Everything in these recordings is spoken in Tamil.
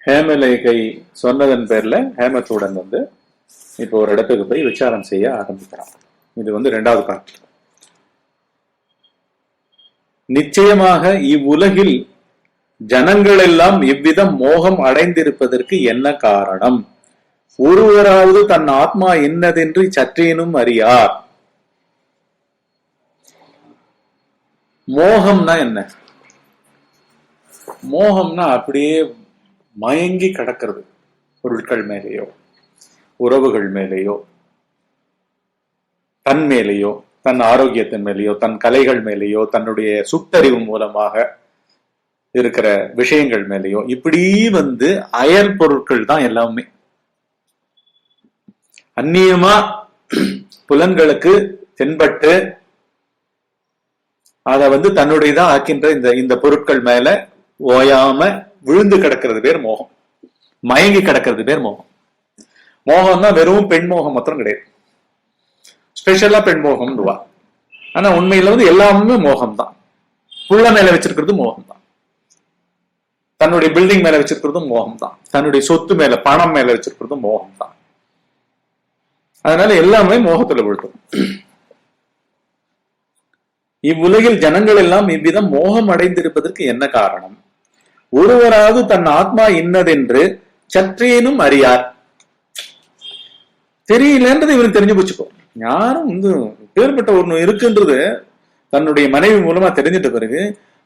ஹேமலேகை சொன்னதன் பேர்ல ஹேமத்துடன் இப்போ ஒரு இடத்துக்கு போய் விசாரம் செய்ய ஆரம்பிக்கிறான். இது 2வது பாட்டு. நிச்சயமாக இவ்வுலகில் ஜனங்கள் எல்லாம் இவ்விதம் மோகம் அடைந்திருப்பதற்கு என்ன காரணம்? ஒருவராவது தன் ஆத்மா என்னதென்று சற்றேனும் அறியார். மோகம்னா என்ன? மோகம்னா அப்படியே மயங்கி கிடக்கிறது. பொருட்கள் மேலேயோ, உறவுகள் மேலேயோ, தன் மேலேயோ, தன் ஆரோக்கியத்தின் மேலேயோ, தன் கலைகள் மேலேயோ, தன்னுடைய சுட்டறிவு மூலமாக இருக்கிற விஷயங்கள் மேலேயோ, இப்படி அயல் பொருட்கள் தான் எல்லாமே. அந்நியமா புலன்களுக்கு தென்பட்டு அதை தன்னுடையதான் ஆக்கின்ற இந்த பொருட்கள் மேல ஓயாம விழுந்து கிடக்கிறது பேர் மோகம். மயங்கி கிடக்கிறது பேர் மோகம். மோகம்னா வெறும் பெண் மோகம் மாத்திரம் கிடையாது, ஸ்பெஷலா பெண் மோகம். ஆனா உண்மையில எல்லாமே மோகம் தான். புள்ள மேல வச்சிருக்கிறது மோகம் தான், தன்னுடைய பில்டிங் மேல வச்சிருக்கிறதும் மோகம் தான், தன்னுடைய சொத்து மேல பணம் மேல வச்சிருக்கிறதும் மோகம் தான். அதனால எல்லாமே மோகத்துல விழுத்தும். இவ்வுலகில் ஜனங்கள் எல்லாம் இவ்விதம் மோகம் அடைந்திருப்பதற்கு என்ன காரணம்? ஒருவராவது தன் ஆத்மா இன்னதென்று சற்றேனும் அறியார். தெரியலன்றது இவருக்கு தெரிஞ்சு போச்சுக்கோ. யாரும் பேர்பட்ட ஒண்ணு இருக்குன்றது தன்னுடைய மனைவி மூலமா தெரிஞ்சிட்ட பிறகு,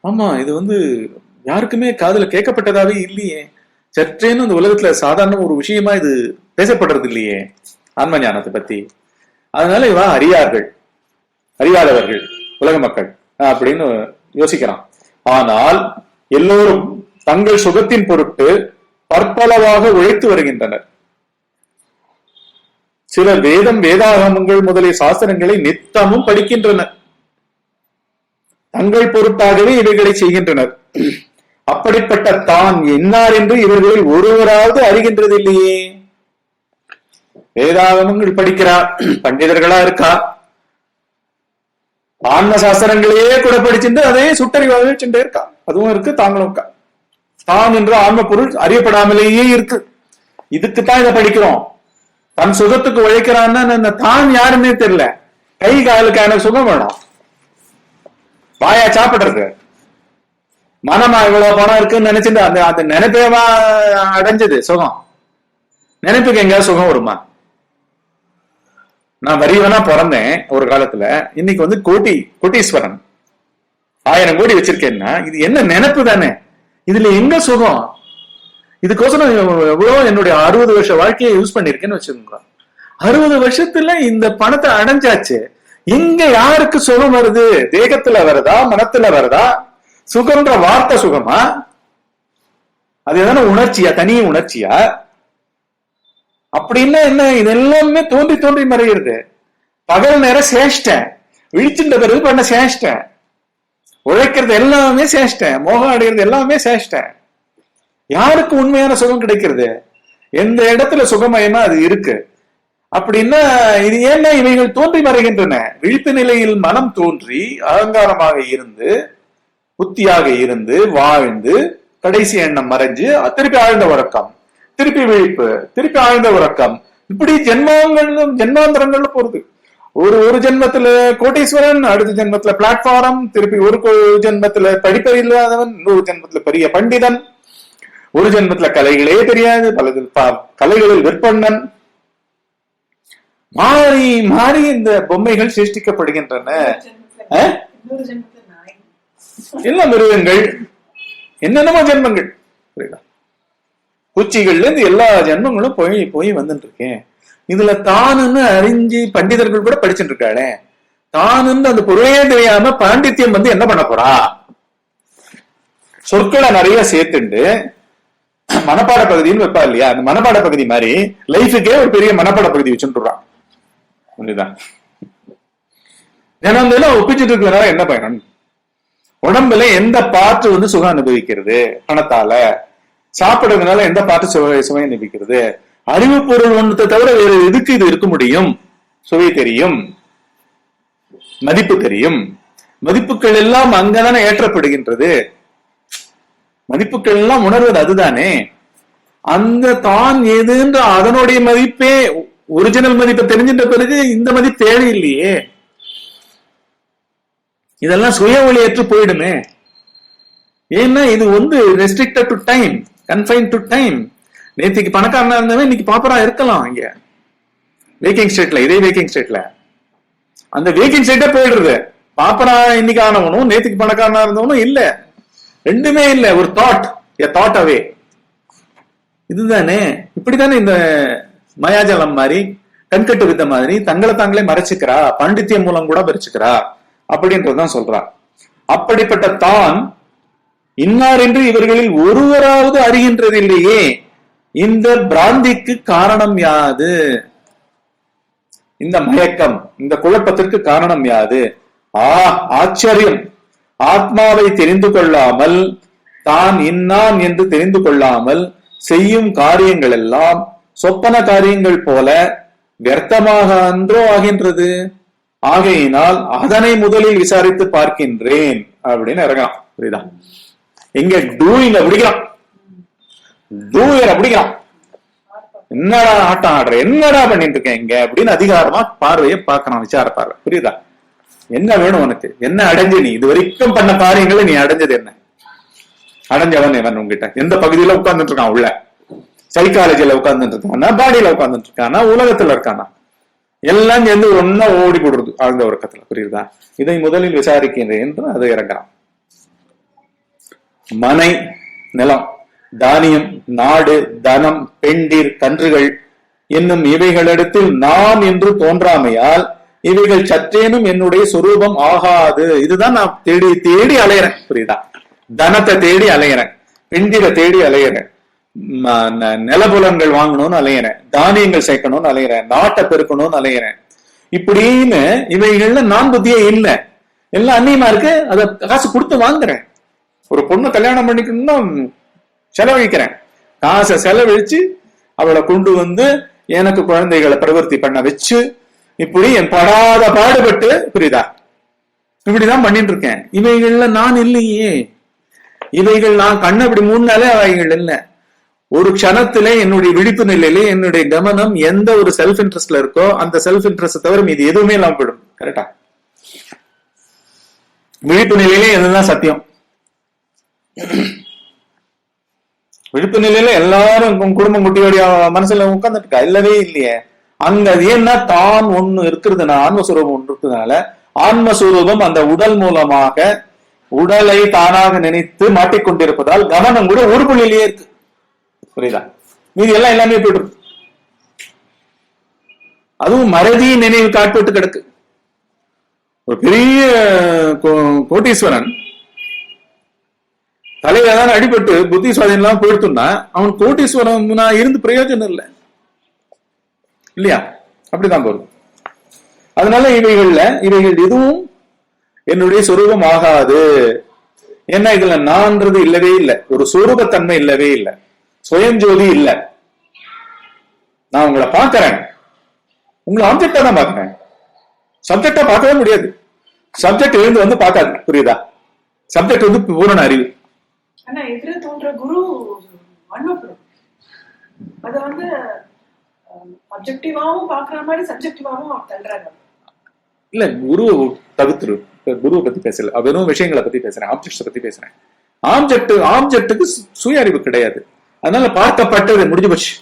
ஆமா இது யாருக்குமே காதுல கேட்கப்பட்டதாவே இல்லையே, சற்றேனும் இந்த உலகத்துல சாதாரண ஒரு விஷயமா இது பேசப்படுறது இல்லையே ஆன்ம ஞானத்தை பத்தி. அதனால இவா அறியாதவர்கள் உலக மக்கள் அப்படின்னு யோசிக்கிறான். ஆனால் எல்லோரும் தங்கள் சுகத்தின் பொருட்டு பற்பலவாக உழைத்து வருகின்றனர். சிலர் வேதாகமங்கள் முதலிய சாஸ்திரங்களை நித்தமும் படிக்கின்றனர். தங்கள் பொருட்டாகவே இவைகளை செய்கின்றனர். அப்படிப்பட்ட தான் என்னார் என்று இவர்களில் ஒருவராவது அறிகின்றது இல்லையே. வேதாகமங்கள் படிக்கிறார், பண்டிதர்களா இருக்கா, ஆன்ம சாஸ்திரங்களையே கூட படிச்சுட்டு அதே சுட்டறிவாக சென்றே இருக்கா. அதுவும் இருக்கு, தாங்களும் இருக்கா. தான் என்ற ஆன்ம பொருள் அறியப்படாமலேயே இருக்கு. இதுக்குத்தான் இதை படிக்கிறோம். தன் சுகத்துக்கு உழைக்கிறான்னு தான் யாருன்னே தெரியல. கை காலுக்கான சுகம் வேணும், வாயா சாப்பிடுறது, மனமா இவ்வளவு பணம் இருக்குன்னு நினைச்சிட்டு அந்த நினைப்பேவா அடைஞ்சது சுகம். நினைப்புக்கு எங்கேயாவது சுகம் வருமா? நான் வரியவனா பிறந்தேன் ஒரு காலத்துல, இன்னைக்கு கோட்டீஸ்வரன் 1000 கோடி வச்சிருக்கேன்னா இது என்ன நினைப்பு தானே. இதுல எங்க சுகம்? இதுக்கோசரம் எவ்வளவு என்னுடைய 60 வருஷ வாழ்க்கையை யூஸ் பண்ணிருக்கேன்னு வச்சுக்கோங்க. 60 வருஷத்துல இந்த பணத்தை அடைஞ்சாச்சு. எங்க யாருக்கு சுகம் வருது? தேகத்துல வருதா, மனத்துல வருதா? சுகம்ன்ற வார்த்தை சுகமா? அது எதான உணர்ச்சியா, தனி உணர்ச்சியா? அப்படின்னா என்ன? இது எல்லாமே தோன்றி மறைகிறது. பகல் நேரம் சேஷ்டேன், விழிச்சுட்ட பிறகு பண்ண சேஷ்டேன், உழைக்கிறது எல்லாமே சேஷ்டேன், மோகம் அடைகிறது எல்லாமே சேஷ்டேன். யாருக்கு உண்மையான சுகம் கிடைக்கிறது? எந்த இடத்துல சுகமயமா அது இருக்கு? அப்படின்னா இது ஏன்னா இவைகள் தோன்றி மறைகின்றன. விழிப்பு நிலையில் மனம் தோன்றி அகங்காரமாக இருந்து புத்தியாக இருந்து வாழ்ந்து கடைசி எண்ணம் மறைஞ்சு திருப்பி ஆழ்ந்த உறக்கம், திருப்பி விழிப்பு, திருப்பி ஆழ்ந்த உறக்கம், இப்படி ஜென்மாந்தரங்கள்ல போறது. ஒரு ஜென்மத்துல கோட்டீஸ்வரன், அடுத்த ஜென்மத்துல பிளாட்ஃபார்ம், திருப்பி ஒரு ஜென்மத்துல படிப்பை இல்லாதவன், இன்னொரு ஜென்மத்துல பெரிய பண்டிதன், ஒரு ஜென்மத்துல கலைகளே தெரியாது, கலைகளில் விற்பனன். மாறி மாறி இந்த பொம்மைகள் சிருஷ்டிக்கப்படுகின்றன. எல்லா மிருகங்கள், என்னென்னமோ ஜென்மங்கள், புரியுதா? பூச்சிகள்ல இருந்து எல்லா ஜென்மங்களும் போய் வந்துட்டு இருக்கேன். இதுல தானுன்னு அறிஞ்சு பண்டிதர்கள் கூட படிச்சுட்டு இருக்காளே, தானுன்னு அந்த பொருளையே தெரியாம பாண்டித்யம் என்ன பண்ண போறா? சொற்களை நிறைய சேர்த்துண்டு மனப்பாட பகுதின்னு வைப்பா இல்லையா? அந்த மனப்பாட பகுதி மாதிரி லைஃபுக்கே ஒரு பெரிய மனப்பாட பகுதி வச்சுட்டுறான். புரியுதா? தினம் ஒப்பிச்சுட்டு இருக்கிறதுனால என்ன பயணம்? உடம்புல எந்த பாட்டு சுகம் அனுபவிக்கிறது? பணத்தால. சாப்பிடுறதுனால எந்த பாட்டு சுவை அனுபவிக்கிறது? அறிவு பொருள் ஒன்றத்தை தவிர வேற எதுக்கு இது இருக்க முடியும்? சுவை தெரியும், மதிப்பு தெரியும். மதிப்புகள் எல்லாம் அங்கதானே ஏற்றப்படுகின்றது. மதிப்புகள் எல்லாம் உணர்வது அதுதானே. அந்த தான் எதுன்ற அதனுடைய மதிப்பே ஒரிஜினல் மதிப்பை தெரிஞ்சின்ற பிறகு இந்த மதிப்பு தேவையில்லையே. இதெல்லாம் சுய ஒளியற்று போயிடுமே. ஏன்னா இது restricted to time, confine to time. நேற்றுக்கு பணக்காரனா இருந்தவன் இன்னைக்கு பாப்பரா இருக்கலாம். இங்க வேக்கிங் ஸ்டேட்ல, இதே வேக்கிங் ஸ்டேட்ல அந்த வேக்கிங் ஸ்டேட்டே போயிடுறது. பாப்பரா இன்னைக்கு ஆனவனும் நேற்றுக்கு பணக்காரனா இருந்தவனும் இல்ல, ரெண்டுமே இல்ல. ஒரு தாட் அவே. இதுதானே, இப்படித்தானே இந்த மயாஜலம் மாதிரி, கண்கட்டு வித்த மாதிரி தங்களை தாங்களே மறைச்சுக்கிறா, பாண்டித்யம் மூலம் கூட மறைச்சுக்கிறா அப்படின்றதுதான் சொல்றா. அப்படிப்பட்ட தான் இன்னார் என்று இவர்களில் ஒருவராவது அறிகின்றது இல்லையே. இந்த பிராந்திக்கு காரணம் யாது? இந்த மயக்கம், இந்த குழப்பத்திற்கு காரணம் யாது? ஆச்சரியம்! ஆத்மாவை தெரிந்து கொள்ளாமல், தான் இன்னான் என்று தெரிந்து கொள்ளாமல் செய்யும் காரியங்கள் எல்லாம் சொப்பன காரியங்கள் போல வியர்த்தமாக அன்றோ ஆகின்றது. ஆகையினால் அதனை முதலில் விசாரித்து பார்க்கின்றேன் அப்படின்னு இறங்கலாம். புரியுதா? எங்க டூயிங்க பிடிக்கலாம், டூயரை பிடிக்கலாம். என்னடா ஆட்டம் ஆடுற, என்னடா பண்ணிட்டு இருக்கேன் இங்க அப்படின்னு அதிகாரமா பார்வையை பார்க்கணும், விசார பார்வை. புரியுதா? என்ன வேணும் உனக்கு, என்ன அடைஞ்சு நீ இது வரைக்கும் பண்ண காரியங்களை நீ அடைஞ்சது என்ன? அடைஞ்சவன் எவன் உங்ககிட்ட? எந்த பகுதியில உட்கார்ந்துட்டு இருக்கான்? உள்ள சைக்காலஜில உட்கார்ந்துட்டு இருக்கானா, பாடியில உட்கார்ந்துட்டு இருக்கானா, உலகத்துல இருக்கானா? எல்லாம் சேர்ந்து ஒன்னா ஓடி போடுறது ஆழ்ந்த உறக்கத்துல. புரியுதா? இதை முதலில் விசாரிக்கின்றேன் என்று அது இறங்குறான். மனை, நிலம், தானியம், நாடு, தனம், பெண்டீர், கன்றுகள் என்னும் இவைகளிடத்தில் நான் என்று தோன்றாமையால் இவைகள் சற்றேனும் என்னுடைய சொரூபம் ஆகாது. இதுதான் நான் தேடி தேடி அலையிறேன். புரியுதா? தனத்தை தேடி அலையிறேன், பெண்டிரை தேடி அலையிறேன், நிலபுலன்கள் வாங்கணும்னு அலையிறேன், தானியங்கள் சேர்க்கணும்னு அலையிறேன், நாட்டை பெருக்கணும்னு அலையிறேன். இப்படின்னு இவைகள்ல நான் புத்தியே இல்லை, எல்லாம் அந்நியமா இருக்கு. அதை காசு கொடுத்து வாங்குறேன். ஒரு பொண்ணு கல்யாணம் பண்ணிக்கணும்னா செலவழிக்கிறேன், காசை செலவழிச்சு அவளை கொண்டு வந்து எனக்கு குழந்தைகளை பிரவர்த்தி பண்ண வச்சு இப்படி என் படாத பாடுபட்டு, புரியுதா, இப்படிதான் பண்ணிட்டு இருக்கேன். இவைகள்ல நான் இல்லையே. இவைகள் நான் கண்ணை இப்படி மூணாலே அவைகள் இல்லை. ஒரு க்ஷணத்துல என்னுடைய விழிப்பு நிலையிலே என்னுடைய கவனம் எந்த ஒரு செல்ஃப் இன்ட்ரெஸ்ட்ல இருக்கோ அந்த செல்ஃப் இன்ட்ரெஸ்ட் தவிர மீது எதுவுமே இல்லாம போயிடும். கரெக்டா? விழிப்பு நிலையிலே எதுதான் சத்தியம். விழிப்பு நிலையில எல்லாரும் குடும்பம் குட்டியோடைய மனசுல உட்கார்ந்துட்டு இருக்கா? இல்லவே இல்லையே. அங்க அது ஏன்னா தான் ஒண்ணு இருக்கிறதுனா, ஆன்மஸ்வரூபம் ஒன்று இருக்கிறதுனால ஆன்மஸ்வரூபம் அந்த உடல் மூலமாக உடலை தானாக நினைத்து மாட்டிக்கொண்டிருப்பதால் கவனம் கூட ஒரு புள்ளிலேயே இருக்கு. புரியுதா? மீதி எல்லாம் எல்லாமே போயிட்டு, அதுவும் மறதி நினைவு காட்பட்டு கிடக்கு. ஒரு பெரிய கோட்டீஸ்வரன் தலையில தான் அடிபட்டு புத்தி சுவாதீனம் போயிடுத்துனா அவன் கோட்டீஸ்வரன் இருந்து பிரயோஜனம் இல்லை இல்லையா? அப்படிதான் போகுது. அதனால இவைகள் எதுவும் என்னுடைய சொரூபம் ஆகாது. என்ன, இதுல நான்றது இல்லவே இல்லை, ஒரு சொரூபத்தன்மை இல்லவே இல்லை, சுயஞ்சோதி இல்லை. நான் உங்களை பார்க்கிறேன், உங்களை ஆப்ஜெக்டா தான் பார்க்கிறேன், சப்ஜெக்டா பார்க்கவே முடியாது. சப்ஜெக்ட் எழுந்து வந்து பார்க்காது. புரியுதா? சப்ஜெக்ட் வந்து பூரண அறிவு. ஆனா எதிர தோன்ற குரு அத வந்து அப்ஜெக்டிவாவும் பாக்குற மாதிரி சப்ஜெக்டிவாவும் தள்ளுறாங்க. இல்ல, குரு தவிர்த்துரு. குருவை பத்தி பேசல, வெறும் விஷயங்களை பத்தி பேசுறேன், ஆப்ஜெக்ட்ஸ் பத்தி பேசுறேன். ஆப்ஜெக்டுக்கு சுய அறிவு கிடையாது. அதனால பார்க்கப்பட்டது முடிஞ்சு போச்சு.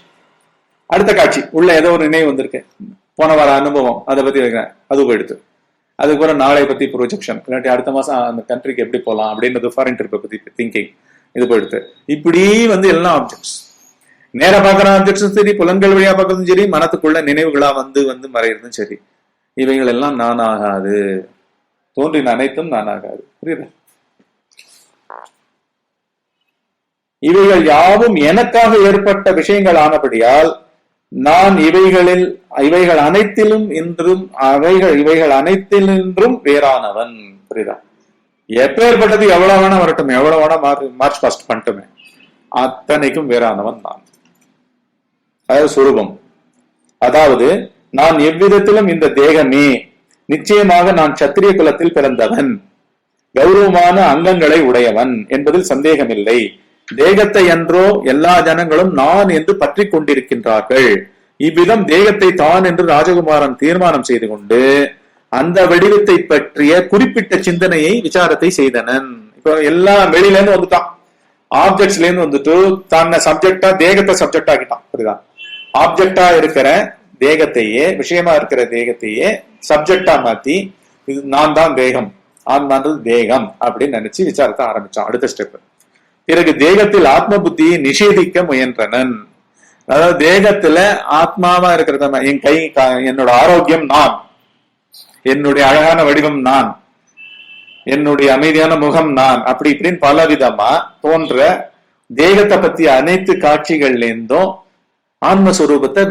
அடுத்த காட்சி உள்ள ஏதோ ஒரு நினைவு வந்திருக்கு, போன வார அனுபவம், அதை பத்தி வைக்கிறேன், அது போயிடுது. அதுக்கப்புறம் நாளை பத்தி ப்ரொஜெக்ஷன், இல்லாட்டி அடுத்த மாசம் அந்த கண்ட்ரிக்கு எப்படி போகலாம் அப்படின்றது, ஃபாரின் ட்ரிப்பை பத்தி திங்கிங், இது போயிடுது. இப்படி வந்து எல்லாம் ஆப்ஜெக்ட்ஸ், நேர பாக்குற ஆப்ஜெக்ட்ஸும் சரி, புலன்கள் வழியா பார்க்கறதும் சரி, மனத்துக்குள்ள நினைவுகளா வந்து வந்து மறைகிறதும் சரி, இவைகள் எல்லாம் நான் ஆகாது. தோன்றின அனைத்தும் நான் ஆகாது. புரியுது? இவைகள் யாவும் எனக்காக ஏற்பட்ட விஷயங்கள் ஆனபடியால் நான் இவைகள் அனைத்திலும் இன்றும் இவைகள் அனைத்திலும் வேறானவன். புரியுதா? எப்பேற்பட்டது எவ்வளவு வேணா வரட்டும், எவ்வளவு வேணா மார்ச் பாஸ்ட் பண்ணிட்டுமே, அத்தனைக்கும் வேறானவன் நான். அதாவது சுரூபம். அதாவது நான் எவ்விதத்திலும் இந்த தேகமே, நிச்சயமாக நான் சத்திரிய குலத்தில் பிறந்தவன், கௌரவமான அங்கங்களை உடையவன் என்பதில் சந்தேகமில்லை. தேகத்தை அன்றோ எல்லா ஜனங்களும் நான் என்று பற்றி கொண்டிருக்கின்றார்கள். இவ்விதம் தேகத்தை தான் என்று ராஜகுமாரன் தீர்மானம் செய்து கொண்டு அந்த வடிவத்தை பற்றிய குறிப்பிட்ட சிந்தனையை விசாரத்தை செய்தனன். இப்போ எல்லாம் வெளியில இருந்து வந்துட்டான், ஆப்ஜெக்ட்ஸ்ல இருந்து வந்துட்டு தன்னை சப்ஜெக்டா தேகத்தை சப்ஜெக்ட் ஆக்கிட்டான். புரியுதா? ஆப்ஜெக்டா இருக்கிற தேகத்தையே, விஷயமா இருக்கிற தேகத்தையே சப்ஜெக்டா மாத்தி இது நான் தான் தேகம், ஆன்மான்றது தேகம் அப்படின்னு நினைச்சு விசாரத்தை ஆரம்பிச்சான். அடுத்த ஸ்டெப். பிறகு தேகத்தில் ஆத்ம புத்தியை நிஷேதிக்க முயன்றனன். அதாவது தேகத்துல ஆத்மாவா இருக்கிறத, என் கை, என்னோட ஆரோக்கியம் நான், என்னுடைய அழகான வடிவம் நான், என்னுடைய அமைதியான முகம் நான், அப்படி இப்படின்னு பல விதமா தோன்ற தேகத்தை பத்தி அனைத்து காட்சிகள்ல இருந்தும் ஆன்மஸ்வரூபத்தை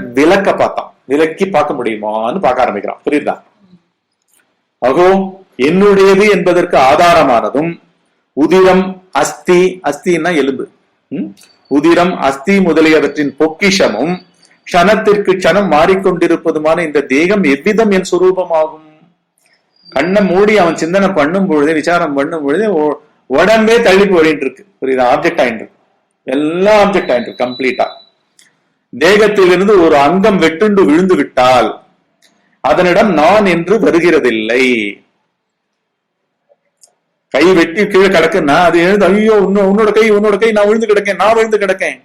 விலக்கி பார்க்க முடியுமான்னு பார்க்க ஆரம்பிக்கிறான். புரியுதா? அகோ என்னுடையது என்பதற்கு ஆதாரமானதும் உதிரம், அஸ்தி, அஸ்தின்னா எலும்பு, உதிரம், அஸ்தி முதலியவற்றின் பொக்கிஷமும் க்ஷணத்திற்கு க்ஷணம் மாறிக்கொண்டிருப்பதுமான இந்த தேகம் எவ்விதம் என் சுரூபமாகும்? கண்ணை மூடி அவன் சிந்தனை பண்ணும் பொழுது, விசாரம் பண்ணும் பொழுது உடம்பே தள்ளி போயிட்டு இருக்கு. புரியுதா? ஆப்ஜெக்ட் ஆயிட்டு இருக்கு, எல்லாம் ஆப்ஜெக்ட் ஆயிட்டு இருக்கு கம்ப்ளீட்டா. தேகத்திலிருந்து ஒரு அங்கம் வெட்டுண்டு விழுந்து விட்டால் அதனிடம் நான் என்று வருகிறதில்லை. கை வெட்டி கீழே கிடக்குன்னா அது எழுந்து ஐயோ உன்னோட கை நான் விழுந்து கிடக்கேன், நான் விழுந்து கிடக்கேன்,